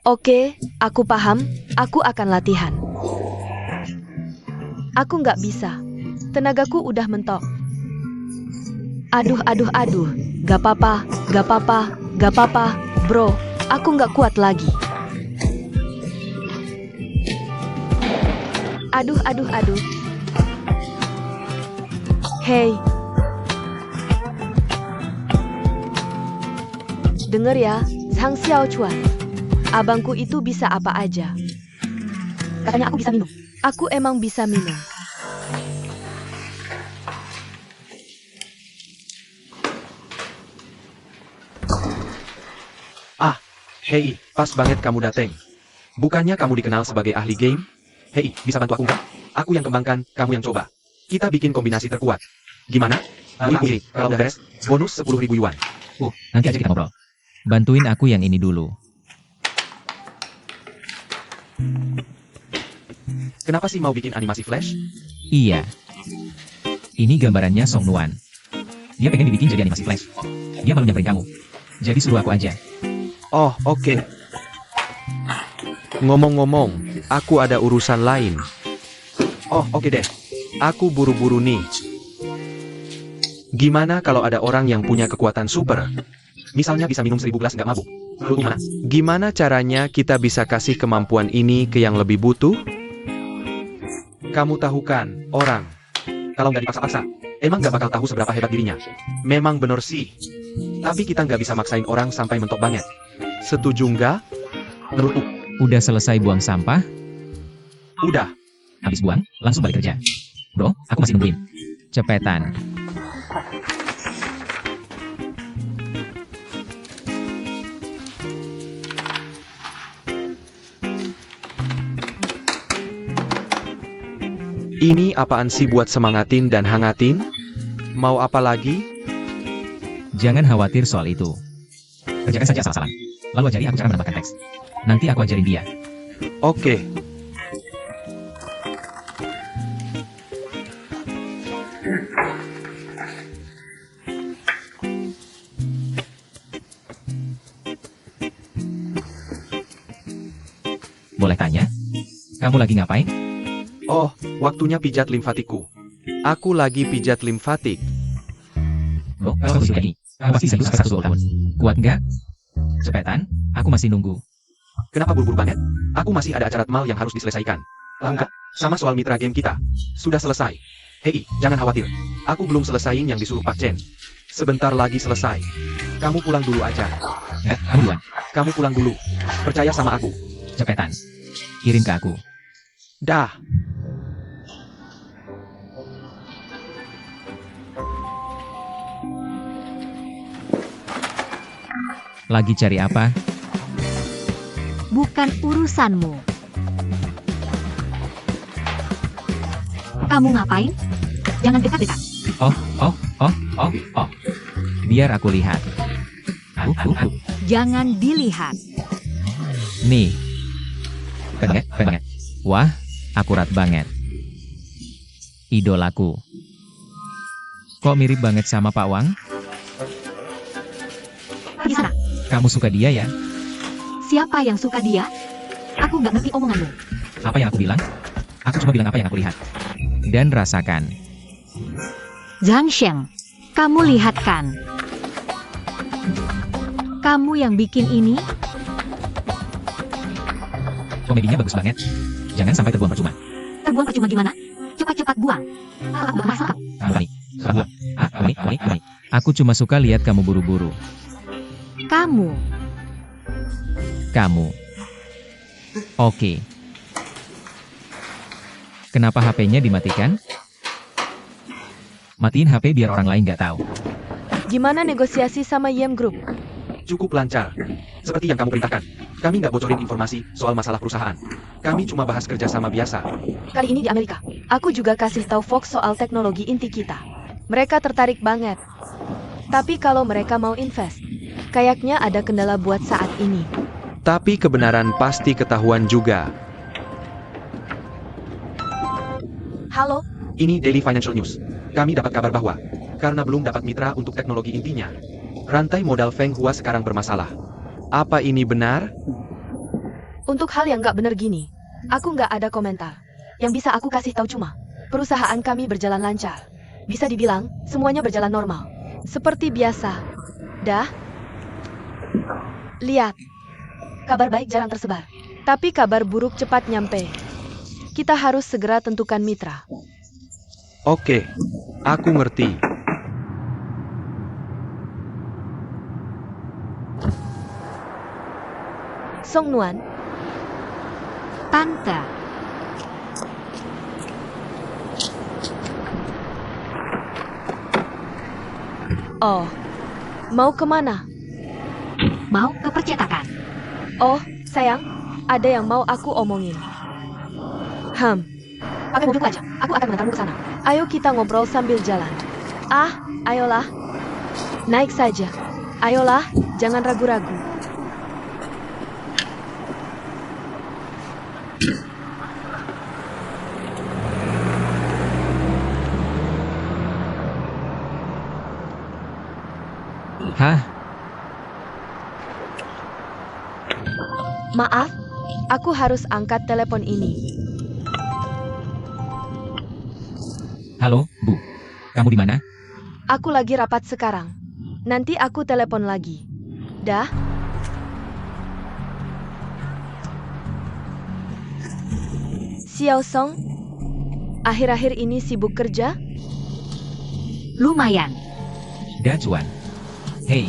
A: Oke, aku paham. Aku akan latihan. Aku nggak bisa. Tenagaku udah mentok. Aduh. Gak apa-apa, bro. Aku nggak kuat lagi. Aduh. Hei. Dengar ya, Sang Xiao Chuan. Abangku itu bisa apa aja.
B: Katanya aku bisa minum.
A: Aku emang bisa minum.
C: Hei, pas banget kamu dateng. Bukannya kamu dikenal sebagai ahli game? Hei, bisa bantu aku nggak? Aku yang kembangkan, kamu yang coba. Kita bikin kombinasi terkuat. Gimana? Wih, kalau udah beres, bonus 10.000 yuan.
D: Nanti aja kita ngobrol. Bantuin aku yang ini dulu.
C: Kenapa sih mau bikin animasi flash?
D: Iya. Ini gambarannya Song Nuan. Dia pengen dibikin jadi animasi flash. Dia malu nyamperin kamu. Jadi suruh aku aja.
C: Oh, oke. Ngomong-ngomong, aku ada urusan lain. Oh, oke deh. Aku buru-buru nih. Gimana kalau ada orang yang punya kekuatan super? Misalnya bisa minum 1000 gelas nggak mabuk. Lalu gimana? Gimana caranya kita bisa kasih kemampuan ini ke yang lebih butuh? Kamu tahu kan, orang. Kalau nggak dipaksa-paksa, emang nggak bakal tahu seberapa hebat dirinya. Memang bener sih. Tapi kita nggak bisa maksain orang sampai mentok banget. Setuju nggak? Menurutku.
D: Udah selesai buang sampah?
C: Udah.
D: Habis buang, langsung balik kerja. Bro, aku masih nungguin. Cepetan.
C: Ini apaan sih buat semangatin dan hangatin? Mau apa lagi?
D: Jangan khawatir soal itu. Kerjakan saja asal-asalan. Lalu ajari aku cara menambahkan teks. Nanti aku ajarin dia.
C: Oke.
D: Boleh tanya? Kamu lagi ngapain?
C: Oh, waktunya pijat limfatikku. Aku lagi pijat limfatik.
D: Bro, kalau suka ini, kamu pasti serius sampai 1 tahun. Kuat nggak? Cepetan, aku masih nunggu.
C: Kenapa buru-buru banget? Aku masih ada acara mal yang harus diselesaikan. Enggak, sama soal mitra game kita. Sudah selesai. Hei, jangan khawatir. Aku belum selesaiin yang disuruh Pak Chen. Sebentar lagi selesai. Kamu pulang dulu aja.
D: Kamu duluan.
C: Kamu pulang dulu. Percaya sama aku.
D: Cepetan. Kirim ke aku.
C: Dah.
D: Lagi cari apa?
B: Bukan urusanmu. Kamu ngapain? Jangan dekat-dekat.
D: Oh. Biar aku lihat.
B: Jangan dilihat.
D: Nih. Pengen. Wah, akurat banget. Idolaku. Kok mirip banget sama Pak Wang?
B: Pergi sana.
D: Kamu suka dia ya?
B: Siapa yang suka dia? Aku nggak ngerti omonganmu.
D: Apa yang aku bilang? Aku cuma bilang apa yang aku lihat. Dan rasakan.
B: Zhang Sheng, kamu lihat kan? Kamu yang bikin ini?
D: Komedinya bagus banget. Jangan sampai terbuang percuma.
B: Terbuang percuma gimana? Cepat-cepat buang. Aku bermasalah.
D: Aku cuma suka lihat kamu buru-buru.
B: Kamu.
D: Oke. Kenapa HP-nya dimatikan? Matiin HP biar orang lain nggak tahu.
A: Gimana negosiasi sama Yem Group?
C: Cukup lancar. Seperti yang kamu perintahkan. Kami nggak bocorin informasi soal masalah perusahaan. Kami cuma bahas kerjasama biasa.
A: Kali ini di Amerika. Aku juga kasih tahu Fox soal teknologi inti kita. Mereka tertarik banget. Tapi kalau mereka mau invest, kayaknya ada kendala buat saat ini.
C: Tapi kebenaran pasti ketahuan juga.
A: Halo?
C: Ini Daily Financial News. Kami dapat kabar bahwa, karena belum dapat mitra untuk teknologi intinya, rantai modal Feng Hua sekarang bermasalah. Apa ini benar?
A: Untuk hal yang nggak bener gini, aku nggak ada komentar. Yang bisa aku kasih tahu cuma, perusahaan kami berjalan lancar. Bisa dibilang, semuanya berjalan normal. Seperti biasa. Dah? Lihat. Kabar baik jarang tersebar. Tapi kabar buruk cepat nyampe. Kita harus segera tentukan mitra.
C: Oke, aku ngerti.
A: Song Nuan,
B: Tante.
A: oh, mau kemana?
B: Mau ke percetakan.
A: Oh, sayang, ada yang mau aku omongin.
B: Pakai mobilku aja. Aku akan mengantarmu ke sana.
A: Ayo kita ngobrol sambil jalan. Ayolah. Naik saja. Ayolah, jangan ragu-ragu.
D: Hah?
A: Maaf, aku harus angkat telepon ini.
D: Halo, Bu. Kamu di mana?
A: Aku lagi rapat sekarang. Nanti aku telepon lagi. Dah? Xiao Song, akhir-akhir ini sibuk kerja?
B: Lumayan.
D: Cuan. Hei,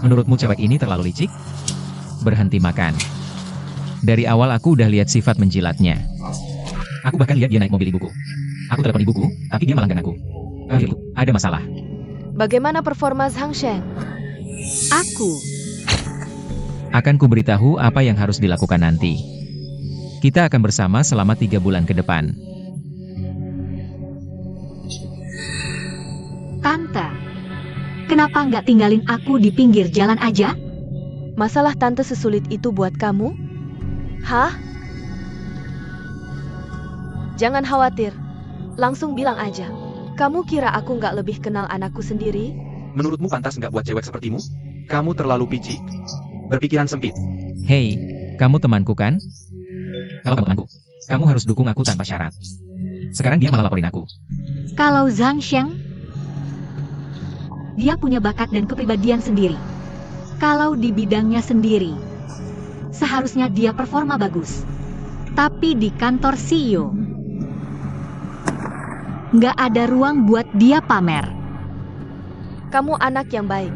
D: menurutmu cewek ini terlalu licik? Berhenti makan. Dari awal aku udah lihat sifat menjilatnya. Aku bahkan lihat dia naik mobil ibuku. Aku telepon ibuku, tapi dia malah gak ngaku. Ada masalah.
A: Bagaimana performa Zhang Sheng?
D: Akan kuberitahu apa yang harus dilakukan nanti. Kita akan bersama selama 3 bulan ke depan.
B: Tante, kenapa nggak tinggalin aku di pinggir jalan aja?
A: Masalah tante sesulit itu buat kamu? Hah? Jangan khawatir. Langsung bilang aja. Kamu kira aku nggak lebih kenal anakku sendiri?
C: Menurutmu pantas nggak buat cewek sepertimu? Kamu terlalu picik. Berpikiran sempit.
D: Hei, kamu temanku kan? Kalau kamu temanku, kamu harus dukung aku tanpa syarat. Sekarang dia malah laporin aku.
B: Kalau Zhang Sheng, dia punya bakat dan kepribadian sendiri. Kalau di bidangnya sendiri, seharusnya dia performa bagus. Tapi di kantor CEO, nggak ada ruang buat dia pamer.
A: Kamu anak yang baik.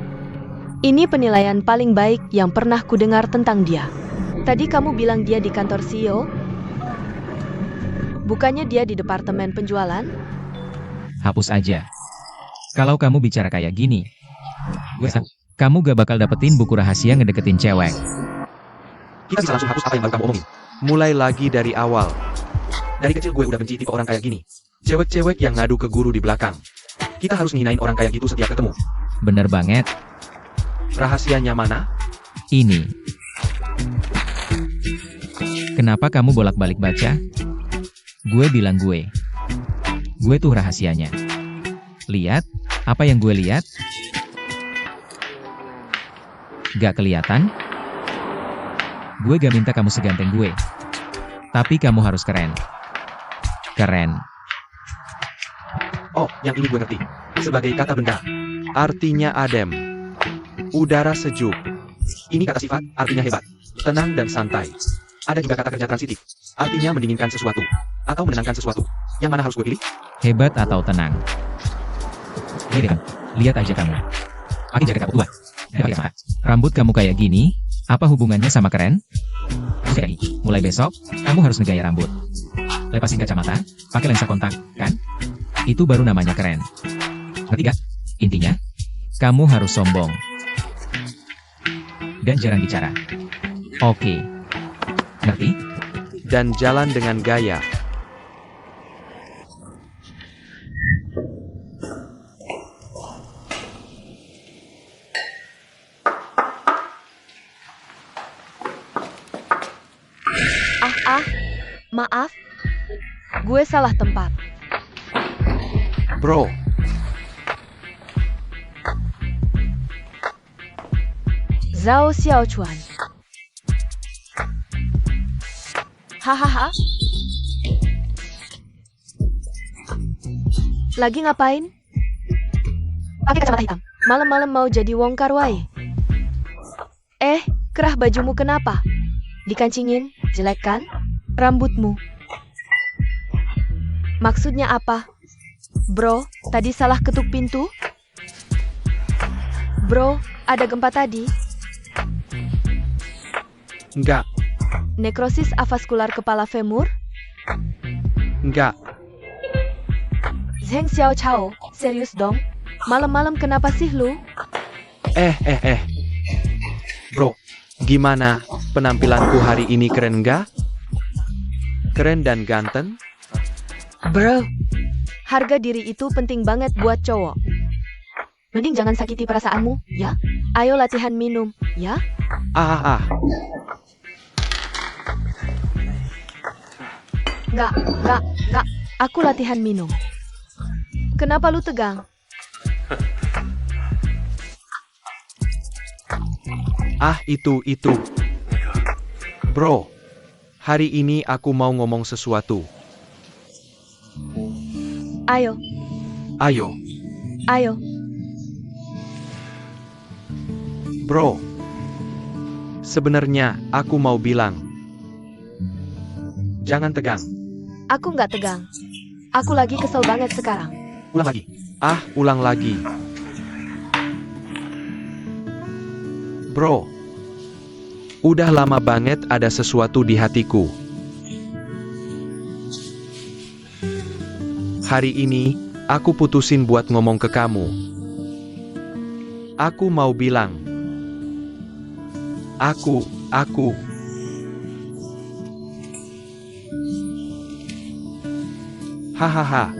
A: Ini penilaian paling baik yang pernah kudengar tentang dia. Tadi kamu bilang dia di kantor CEO? Bukannya dia di departemen penjualan?
D: Hapus aja. Kalau kamu bicara kayak gini, gue tahu, kamu gak bakal dapetin buku rahasia ngedeketin cewek.
C: Kita bisa langsung hapus apa yang baru kamu omongin. Mulai lagi dari awal. Dari kecil gue udah benci tipe orang kayak gini. Cewek-cewek yang ngadu ke guru di belakang. Kita harus ngehinain orang kayak gitu setiap ketemu.
D: Bener banget.
C: Rahasianya mana?
D: Ini. Kenapa kamu bolak-balik baca? Gue bilang gue. Gue tuh rahasianya. Lihat, apa yang gue lihat? Gak kelihatan? Gue gak minta kamu seganteng gue. Tapi kamu harus keren. Keren.
C: Oh, yang ini gue ngerti. Sebagai kata benda. Artinya adem. Udara sejuk. Ini kata sifat, artinya hebat. Tenang dan santai. Ada juga kata kerja transitif. Artinya mendinginkan sesuatu. Atau menenangkan sesuatu. Yang mana harus gue pilih?
D: Hebat atau tenang? Gini kan, lihat aja kamu. Pakai jaket kamu tua. Dan pakai semangat. Rambut kamu kayak gini, apa hubungannya sama keren? Jadi, mulai besok, kamu harus ngegaya rambut. Lepasin kacamata, pakai lensa kontak, kan? Itu baru namanya keren. Ngerti gak? Intinya, kamu harus sombong. Dan jarang bicara. Oke. Ngerti?
C: Dan jalan dengan gaya.
A: Maaf. Gue salah tempat.
C: Bro,
A: Zhao Xiaochuan. Hahaha. Lagi ngapain? Pakai kacamata hitam. Malam-malam mau jadi wong karwai. Kerah bajumu kenapa? Dikancingin, jelek kan? Rambutmu. Maksudnya apa? Bro, tadi salah ketuk pintu? Bro, ada gempa tadi?
C: enggak,
A: Nekrosis avaskular kepala femur?
C: enggak.
A: Zheng Xiao Chao, serius dong? Malam-malam kenapa sih lu?
C: Bro, gimana? Penampilanku hari ini keren nggak? Keren dan ganteng?
A: Bro, harga diri itu penting banget buat cowok. Mending jangan sakiti perasaanmu, ya? Ayo latihan minum, ya? Nggak. Aku latihan minum. Kenapa lu tegang?
C: Itu. Bro, hari ini aku mau ngomong sesuatu.
A: Ayo.
C: Bro, sebenarnya aku mau bilang. Jangan tegang.
A: Aku nggak tegang. Aku lagi kesel banget sekarang.
C: Ulang lagi. Ulang lagi. Bro, udah lama banget ada sesuatu di hatiku. Hari ini, aku putusin buat ngomong ke kamu. Aku mau bilang. Aku. Hahaha.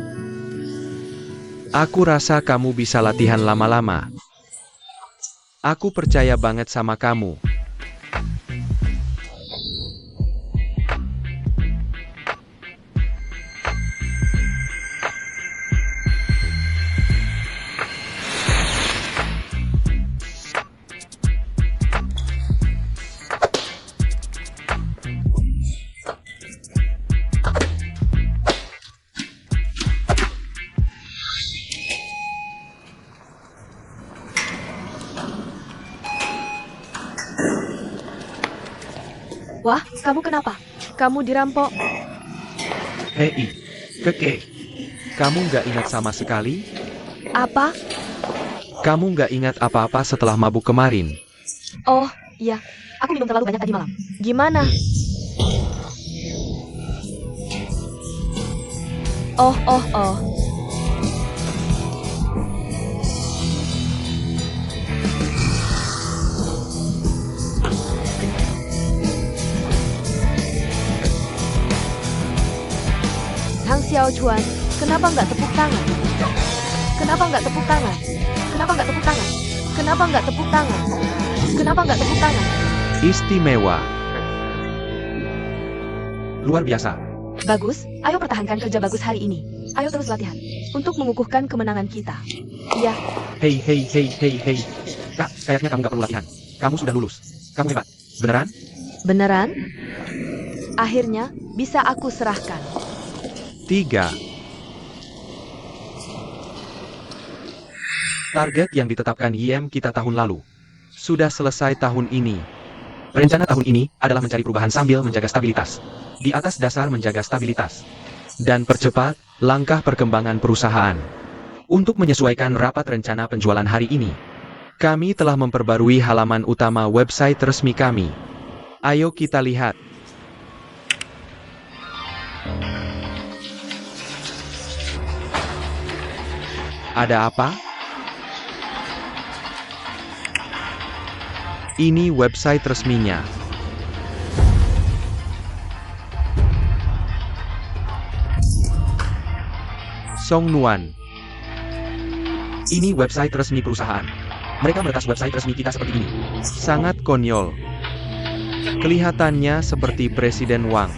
C: Aku rasa kamu bisa latihan lama-lama. Aku percaya banget sama kamu.
A: Wah, kamu kenapa? Kamu dirampok.
C: Hei, Keke. Kamu nggak ingat sama sekali?
A: Apa?
C: Kamu nggak ingat apa-apa setelah mabuk kemarin?
A: Oh, iya. Aku minum terlalu banyak tadi malam. Gimana? Oh. Tang Xiaochuan, kenapa nggak tepuk tangan? Kenapa nggak tepuk tangan? Kenapa nggak tepuk tangan? Kenapa nggak tepuk tangan? Kenapa nggak tepuk tangan?
C: Istimewa. Luar biasa.
A: Bagus, ayo pertahankan kerja bagus hari ini. Ayo terus latihan untuk mengukuhkan kemenangan kita. Iya,
C: Hei. Kak, kayaknya kamu nggak perlu latihan. Kamu sudah lulus. Kamu hebat. Beneran?
A: beneran? Akhirnya bisa aku serahkan.
C: 3. Target yang ditetapkan YM kita tahun lalu sudah selesai tahun ini. Rencana tahun ini adalah mencari perubahan sambil menjaga stabilitas. Di atas dasar menjaga stabilitas dan percepat langkah perkembangan perusahaan. Untuk menyesuaikan rapat rencana penjualan hari ini, kami telah memperbarui halaman utama website resmi kami. Ayo kita lihat. Ada apa? Ini website resminya. Song Nuan. Ini website resmi perusahaan. Mereka meretas website resmi kita seperti ini. Sangat konyol. Kelihatannya seperti Presiden Wang.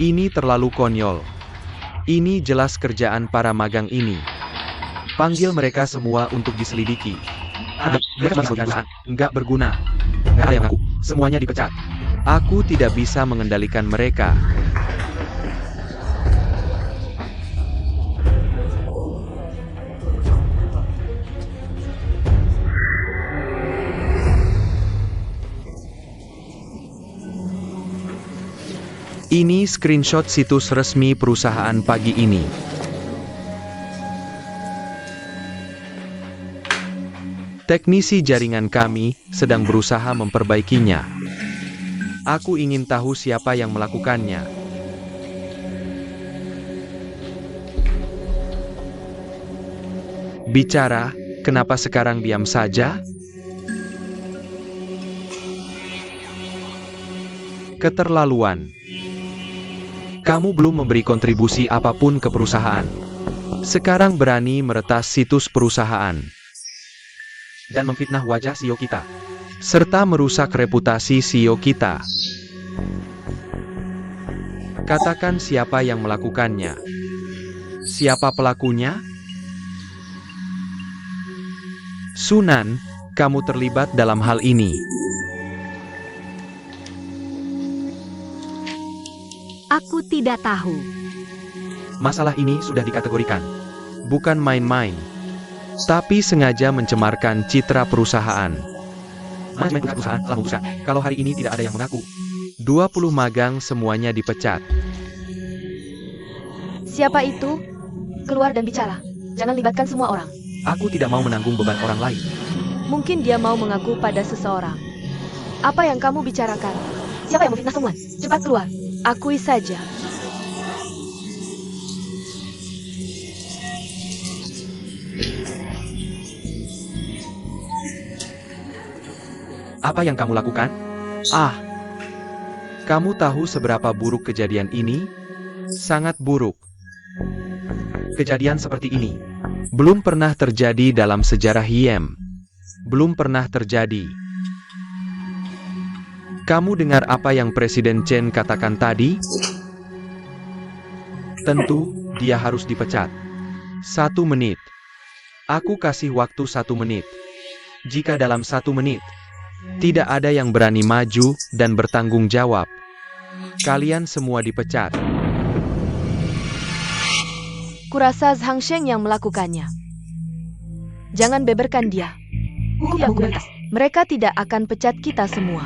C: Ini terlalu konyol. Ini jelas kerjaan para magang ini. Panggil mereka semua untuk diselidiki. Mereka nggak berguna. Nggak ada yang ngaku. Semuanya dipecat. Aku tidak bisa mengendalikan mereka. Ini screenshot situs resmi perusahaan pagi ini. Teknisi jaringan kami sedang berusaha memperbaikinya. Aku ingin tahu siapa yang melakukannya. Bicara, kenapa sekarang diam saja? Keterlaluan. Kamu belum memberi kontribusi apapun ke perusahaan. Sekarang berani meretas situs perusahaan dan memfitnah wajah CEO kita, serta merusak reputasi CEO kita. Katakan siapa yang melakukannya. Siapa pelakunya? Sunan, kamu terlibat dalam hal ini.
B: Aku tidak tahu.
C: Masalah ini sudah dikategorikan bukan main-main, tapi sengaja mencemarkan citra perusahaan. Manajemen perusahaan telah memutuskan kalau hari ini tidak ada yang mengaku. 20 magang semuanya dipecat.
A: Siapa itu? Keluar dan bicara. Jangan libatkan semua orang.
C: Aku tidak mau menanggung beban orang lain.
A: Mungkin dia mau mengaku pada seseorang. Apa yang kamu bicarakan? Siapa yang memfitnah semua? Cepat keluar. Akui saja.
C: Apa yang kamu lakukan? Kamu tahu seberapa buruk kejadian ini? Sangat buruk. Kejadian seperti ini belum pernah terjadi dalam sejarah Hiem. Belum pernah terjadi. Kamu dengar apa yang Presiden Chen katakan tadi? Tentu, dia harus dipecat. 1 menit. Aku kasih waktu 1 menit. Jika dalam 1 menit, tidak ada yang berani maju dan bertanggung jawab, kalian semua dipecat.
A: Kurasa Zhang Sheng yang melakukannya. Jangan beberkan dia.
B: Hukum dan hukum batas.
A: Mereka tidak akan pecat kita semua.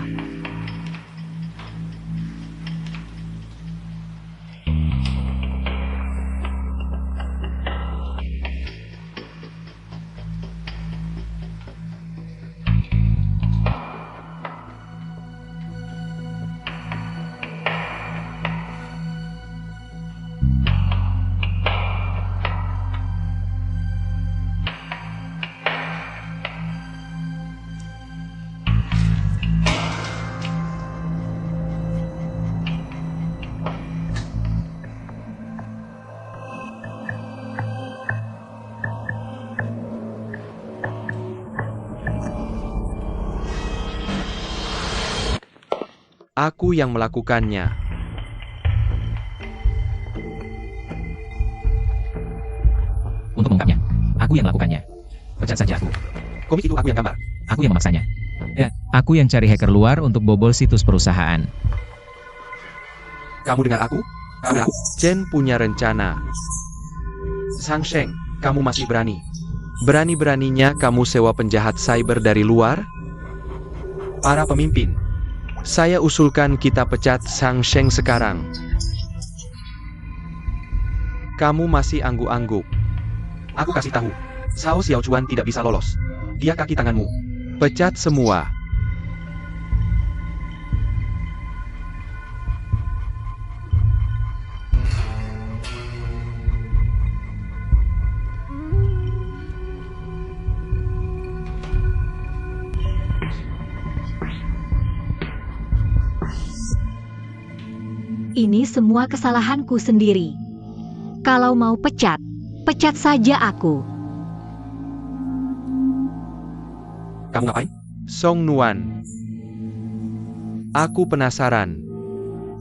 C: Aku yang melakukannya.
D: Untuk mengungkapnya, aku yang melakukannya. Pecat saja aku.
C: Komik itu aku yang gambar.
D: Aku yang memaksanya. Aku yang cari hacker luar untuk bobol situs perusahaan.
C: Kamu dengar aku? Chen punya rencana. Zhang Sheng, kamu masih berani. Berani-beraninya kamu sewa penjahat cyber dari luar? Para pemimpin, saya usulkan kita pecat Zhang Sheng sekarang. Kamu masih angguk-angguk. Aku kasih tahu, Cao Xiaochuan tidak bisa lolos. Dia kaki tanganmu. Pecat semua.
B: Ini semua kesalahanku sendiri. Kalau mau pecat, pecat saja aku.
C: Kamu ngapain? Song Nuan. Aku penasaran.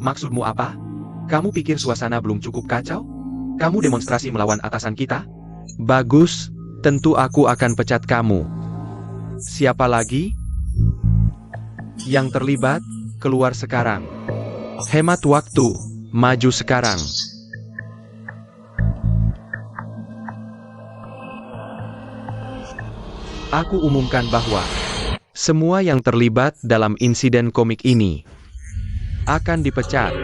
C: Maksudmu apa? Kamu pikir suasana belum cukup kacau? Kamu demonstrasi melawan atasan kita? Bagus, tentu aku akan pecat kamu. Siapa lagi? Yang terlibat, keluar sekarang. Hemat waktu, maju sekarang. Aku umumkan bahwa semua yang terlibat dalam insiden komik ini akan dipecat.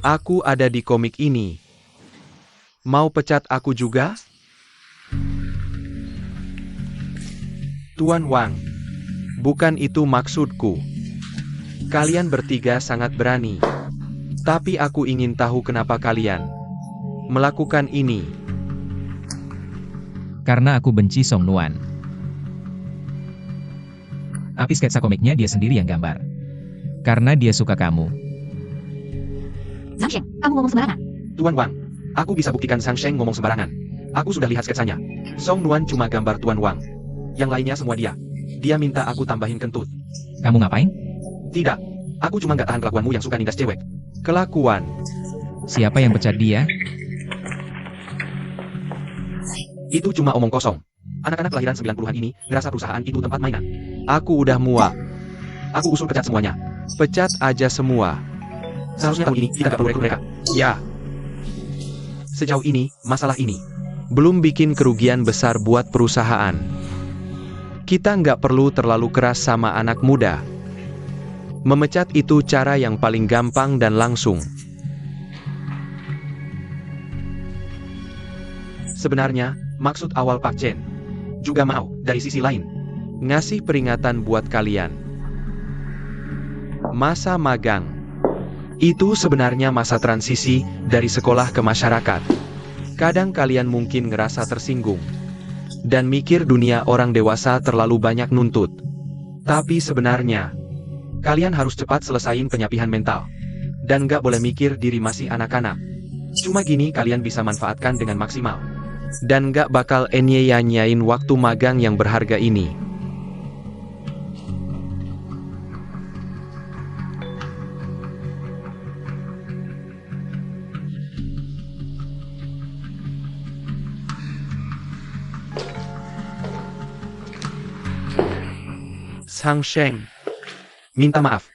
C: Aku ada di komik ini. Mau pecat aku juga? Tuan Wang, bukan itu maksudku. Kalian bertiga sangat berani. Tapi aku ingin tahu kenapa kalian melakukan ini.
D: Karena aku benci Song Nuan. Tapi sketsa komiknya dia sendiri yang gambar. Karena dia suka kamu.
B: Zhang Sheng, kamu ngomong sembarangan.
C: Tuan Wang, aku bisa buktikan Zhang Sheng ngomong sembarangan. Aku sudah lihat sketsanya. Song Nuan cuma gambar Tuan Wang. Yang lainnya semua dia. Dia minta aku tambahin kentut.
D: Kamu ngapain?
C: Tidak, aku cuma nggak tahan kelakuanmu yang suka nindas cewek. Kelakuan.
D: Siapa yang pecat dia?
C: Itu cuma omong kosong. Anak-anak kelahiran 90-an ini ngerasa perusahaan itu tempat mainan. Aku udah muak. Aku usul pecat semuanya. Pecat aja semua. Seharusnya tahun ini kita nggak perlu rekrut mereka. Ya. Sejauh ini, masalah ini belum bikin kerugian besar buat perusahaan. Kita nggak perlu terlalu keras sama anak muda. Memecat itu cara yang paling gampang dan langsung. Sebenarnya, maksud awal Pak Chen juga mau, dari sisi lain, ngasih peringatan buat kalian. Masa magang itu sebenarnya masa transisi dari sekolah ke masyarakat. Kadang kalian mungkin ngerasa tersinggung dan mikir dunia orang dewasa terlalu banyak nuntut. Tapi sebenarnya, Kalian harus cepat selesain penyapihan mental. Dan nggak boleh mikir diri masih anak-anak. Cuma gini kalian bisa manfaatkan dengan maksimal. Dan nggak bakal nyanyain waktu magang yang berharga ini. Sang Sheng, minta maaf.